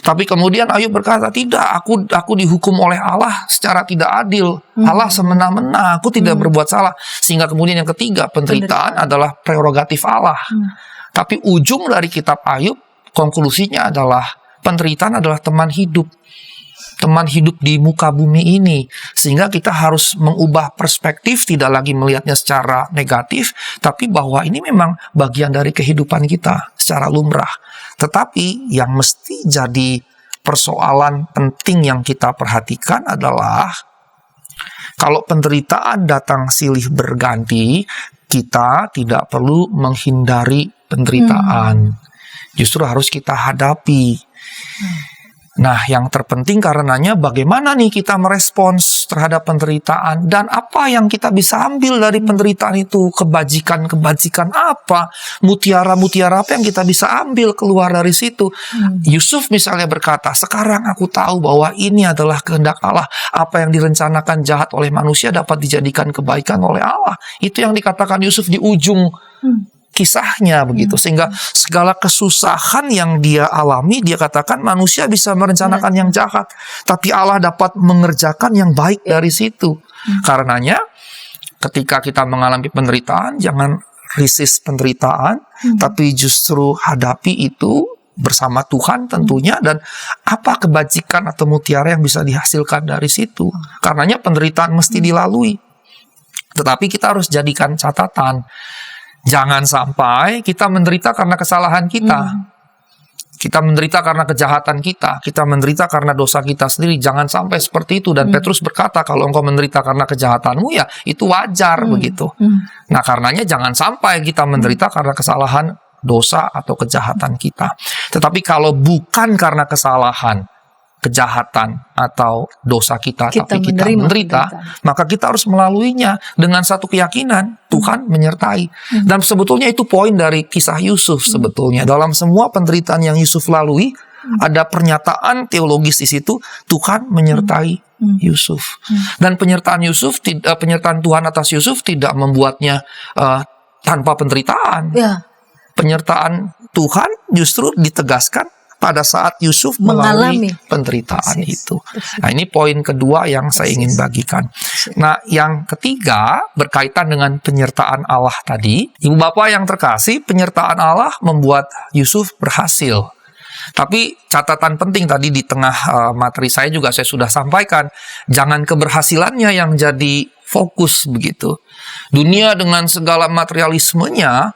Tapi kemudian Ayub berkata tidak, aku dihukum oleh Allah secara tidak adil. Allah semena-mena, aku tidak berbuat salah. Sehingga kemudian yang ketiga, penderitaan adalah prerogatif Allah. Tapi ujung dari kitab Ayub, konklusinya adalah penderitaan adalah teman hidup. Teman hidup di muka bumi ini. Sehingga kita harus mengubah perspektif, tidak lagi melihatnya secara negatif, tapi bahwa ini memang bagian dari kehidupan kita secara lumrah. Tetapi yang mesti jadi persoalan penting yang kita perhatikan adalah kalau penderitaan datang silih berganti, kita tidak perlu menghindari penderitaan. Justru harus kita hadapi. Nah, yang terpenting karenanya bagaimana nih kita merespons terhadap penderitaan, dan apa yang kita bisa ambil dari penderitaan itu, kebajikan-kebajikan apa, mutiara-mutiara apa yang kita bisa ambil keluar dari situ. Yusuf misalnya berkata, sekarang aku tahu bahwa ini adalah kehendak Allah, apa yang direncanakan jahat oleh manusia dapat dijadikan kebaikan oleh Allah. Itu yang dikatakan Yusuf di ujung kisahnya begitu, sehingga segala kesusahan yang dia alami, dia katakan manusia bisa merencanakan yang jahat, tapi Allah dapat mengerjakan yang baik dari situ. Karenanya ketika kita mengalami penderitaan, jangan resist penderitaan, tapi justru hadapi itu bersama Tuhan tentunya, dan apa kebajikan atau mutiara yang bisa dihasilkan dari situ. Karenanya penderitaan mesti dilalui, tetapi kita harus jadikan catatan. Jangan sampai kita menderita karena kesalahan kita. Kita menderita karena kejahatan kita. Kita menderita karena dosa kita sendiri. Jangan sampai seperti itu. Dan Petrus berkata, kalau engkau menderita karena kejahatanmu, ya itu wajar begitu. Nah, karenanya jangan sampai kita menderita karena kesalahan, dosa, atau kejahatan kita. Tetapi kalau bukan karena kesalahan, kejahatan, atau dosa kita tapi kita menderita, maka kita harus melaluinya dengan satu keyakinan, Tuhan menyertai. Dan sebetulnya itu poin dari kisah Yusuf sebetulnya. Dalam semua penderitaan yang Yusuf lalui, ada pernyataan teologis di situ, Tuhan menyertai Yusuf. Dan penyertaan Tuhan atas Yusuf tidak membuatnya tanpa penderitaan. Penyertaan Tuhan justru ditegaskan pada saat Yusuf mengalami penderitaan itu. Nah, ini poin kedua yang saya ingin bagikan. Nah, yang ketiga berkaitan dengan penyertaan Allah tadi. Ibu bapak yang terkasih, penyertaan Allah membuat Yusuf berhasil. Tapi catatan penting tadi di tengah materi saya juga saya sudah sampaikan, jangan keberhasilannya yang jadi fokus begitu. Dunia dengan segala materialismenya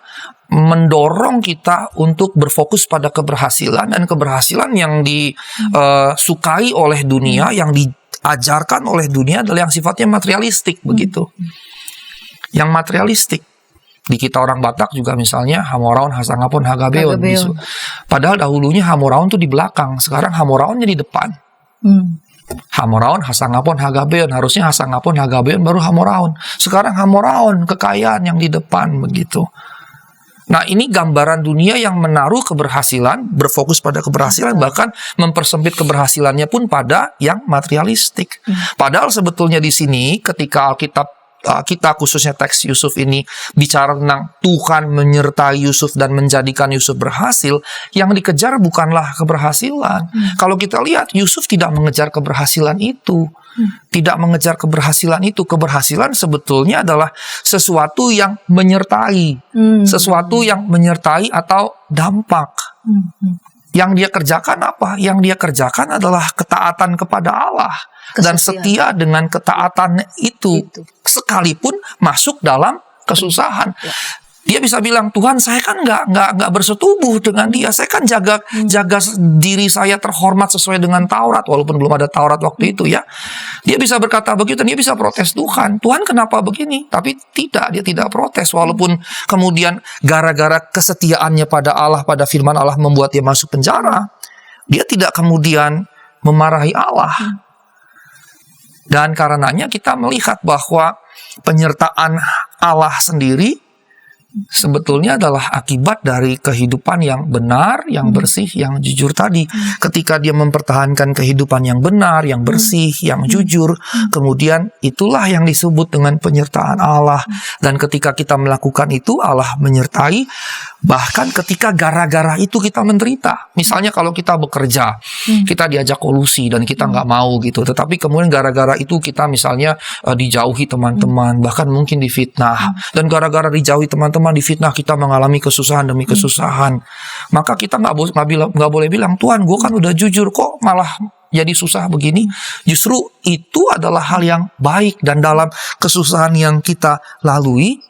mendorong kita untuk berfokus pada keberhasilan, dan keberhasilan yang disukai oleh dunia, yang diajarkan oleh dunia adalah yang sifatnya materialistik begitu. Yang materialistik. Di kita orang Batak juga misalnya Hamoraon, Hasangapun, Hagabeon. Padahal dahulunya Hamoraon itu di belakang, sekarang Hamoraonnya di depan. Hamoraon, Hasangapun, Hagabeon. Harusnya Hasangapun, Hagabeon baru Hamoraon. Sekarang Hamoraon, kekayaan yang di depan begitu. Nah, ini gambaran dunia yang menaruh keberhasilan, berfokus pada keberhasilan, bahkan mempersempit keberhasilannya pun pada yang materialistik. Padahal sebetulnya di sini ketika Alkitab kita khususnya teks Yusuf ini bicara tentang Tuhan menyertai Yusuf dan menjadikan Yusuf berhasil, yang dikejar bukanlah keberhasilan. Kalau kita lihat, Yusuf tidak mengejar keberhasilan itu. Tidak mengejar keberhasilan itu. Keberhasilan sebetulnya adalah sesuatu yang menyertai. Sesuatu yang menyertai atau dampak. Yang dia kerjakan apa? Yang dia kerjakan adalah ketaatan kepada Allah. Dan setia dengan ketaatan itu. Sekalipun masuk dalam kesusahan. Dia bisa bilang, Tuhan, saya kan nggak bersetubuh dengan dia. Saya kan jaga diri saya terhormat sesuai dengan Taurat, walaupun belum ada Taurat waktu itu ya. Dia bisa berkata begitu, dan dia bisa protes Tuhan. Tuhan, kenapa begini? Tapi tidak, dia tidak protes. Walaupun kemudian gara-gara kesetiaannya pada Allah, pada firman Allah membuat dia masuk penjara, dia tidak kemudian memarahi Allah. Dan karenanya kita melihat bahwa penyertaan Allah sendiri sebetulnya adalah akibat dari kehidupan yang benar, yang bersih, yang jujur tadi. Ketika dia mempertahankan kehidupan yang benar, yang bersih, yang jujur, kemudian itulah yang disebut dengan penyertaan Allah. Dan ketika kita melakukan itu, Allah menyertai. Bahkan ketika gara-gara itu kita menderita. Misalnya kalau kita bekerja, kita diajak kolusi dan kita nggak mau gitu. Tetapi kemudian gara-gara itu kita misalnya dijauhi teman-teman, bahkan mungkin difitnah. Dan gara-gara dijauhi teman-teman, difitnah, kita mengalami kesusahan demi kesusahan. Maka kita nggak boleh bilang, Tuhan, gue kan udah jujur kok malah jadi susah begini. Justru itu adalah hal yang baik, dan dalam kesusahan yang kita lalui,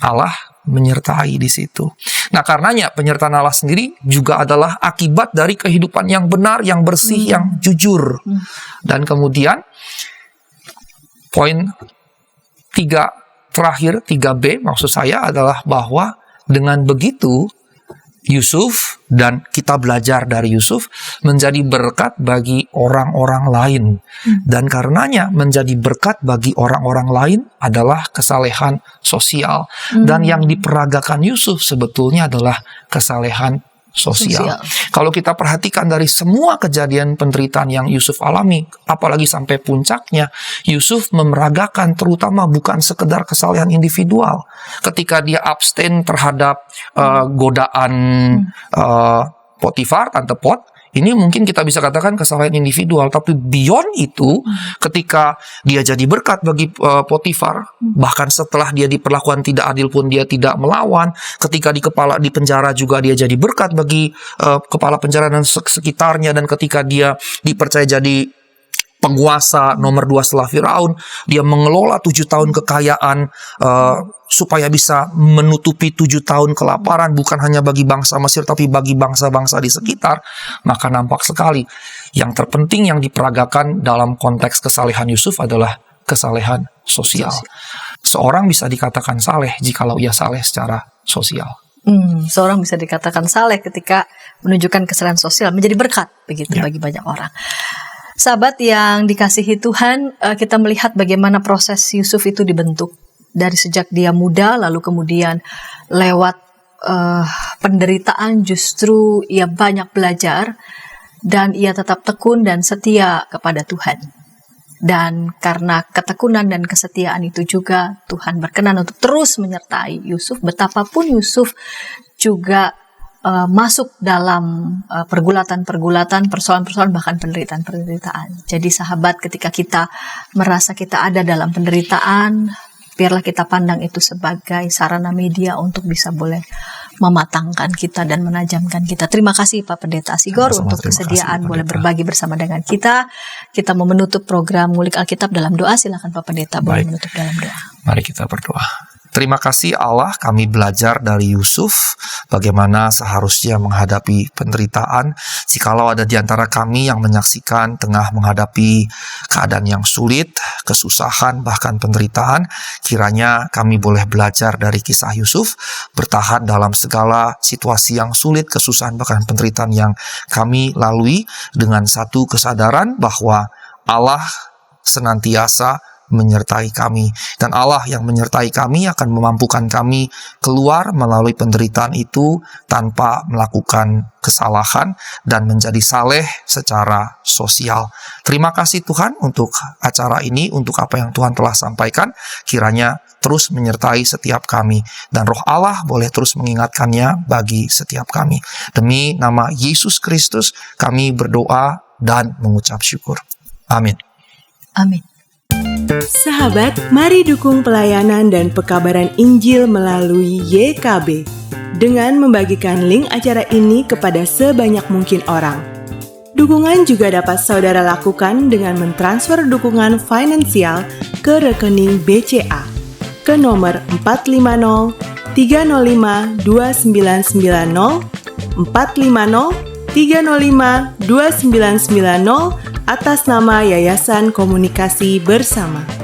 Allah menyertai di situ. Nah, karenanya penyertaan Allah sendiri juga adalah akibat dari kehidupan yang benar, yang bersih, yang jujur. Dan kemudian poin 3B maksud saya adalah bahwa dengan begitu Yusuf, dan kita belajar dari Yusuf, menjadi berkat bagi orang-orang lain. Dan karenanya menjadi berkat bagi orang-orang lain adalah kesalehan sosial. Dan yang diperagakan Yusuf sebetulnya adalah kesalehan sosial. Kalau kita perhatikan dari semua kejadian penderitaan yang Yusuf alami, apalagi sampai puncaknya, Yusuf memeragakan terutama bukan sekedar kesalahan individual. Ketika dia abstain terhadap godaan Potifar, Tante Pot, ini mungkin kita bisa katakan kesalahan individual, tapi beyond itu, ketika dia jadi berkat bagi Potifar, bahkan setelah dia diperlakukan tidak adil pun dia tidak melawan, ketika di penjara juga dia jadi berkat bagi kepala penjara dan sekitarnya, dan ketika dia dipercaya jadi penguasa nomor 2 setelah Firaun, dia mengelola 7 tahun kekayaan supaya bisa menutupi 7 tahun kelaparan, bukan hanya bagi bangsa Mesir tapi bagi bangsa-bangsa di sekitar. Maka nampak sekali yang terpenting yang diperagakan dalam konteks kesalehan Yusuf adalah kesalehan sosial. Seorang bisa dikatakan saleh jikalau ia saleh secara sosial. Seorang bisa dikatakan saleh ketika menunjukkan kesalehan sosial, menjadi berkat begitu bagi banyak orang. Sahabat yang dikasihi Tuhan, kita melihat bagaimana proses Yusuf itu dibentuk. Dari sejak dia muda, lalu kemudian lewat penderitaan justru ia banyak belajar, dan ia tetap tekun dan setia kepada Tuhan. Dan karena ketekunan dan kesetiaan itu juga Tuhan berkenan untuk terus menyertai Yusuf, betapapun Yusuf juga masuk dalam pergulatan-pergulatan, persoalan-persoalan, bahkan penderitaan-penderitaan. Jadi sahabat, ketika kita merasa kita ada dalam penderitaan, biarlah kita pandang itu sebagai sarana media untuk bisa boleh mematangkan kita dan menajamkan kita. Terima kasih Pak Pendeta Asigor untuk kesediaan boleh berbagi bersama dengan kita. Kita mau menutup program Ngulik Alkitab dalam doa. Silakan Pak Pendeta boleh menutup dalam doa. Mari kita berdoa. Terima kasih Allah, kami belajar dari Yusuf bagaimana seharusnya menghadapi penderitaan. Jikalau ada di antara kami yang menyaksikan tengah menghadapi keadaan yang sulit, kesusahan, bahkan penderitaan, kiranya kami boleh belajar dari kisah Yusuf, bertahan dalam segala situasi yang sulit, kesusahan, bahkan penderitaan yang kami lalui dengan satu kesadaran bahwa Allah senantiasa menyertai kami, dan Allah yang menyertai kami akan memampukan kami keluar melalui penderitaan itu tanpa melakukan kesalahan dan menjadi saleh secara sosial. Terima kasih Tuhan untuk acara ini, untuk apa yang Tuhan telah sampaikan. Kiranya terus menyertai setiap kami, dan Roh Allah boleh terus mengingatkannya bagi setiap kami. Demi nama Yesus Kristus kami berdoa dan mengucap syukur. Amin. Amin. Sahabat, mari dukung pelayanan dan pekabaran Injil melalui YKB dengan membagikan link acara ini kepada sebanyak mungkin orang. Dukungan juga dapat saudara lakukan dengan mentransfer dukungan finansial ke rekening BCA ke nomor 450 305 2990 450 305 2990 atas nama Yayasan Komunikasi Bersama.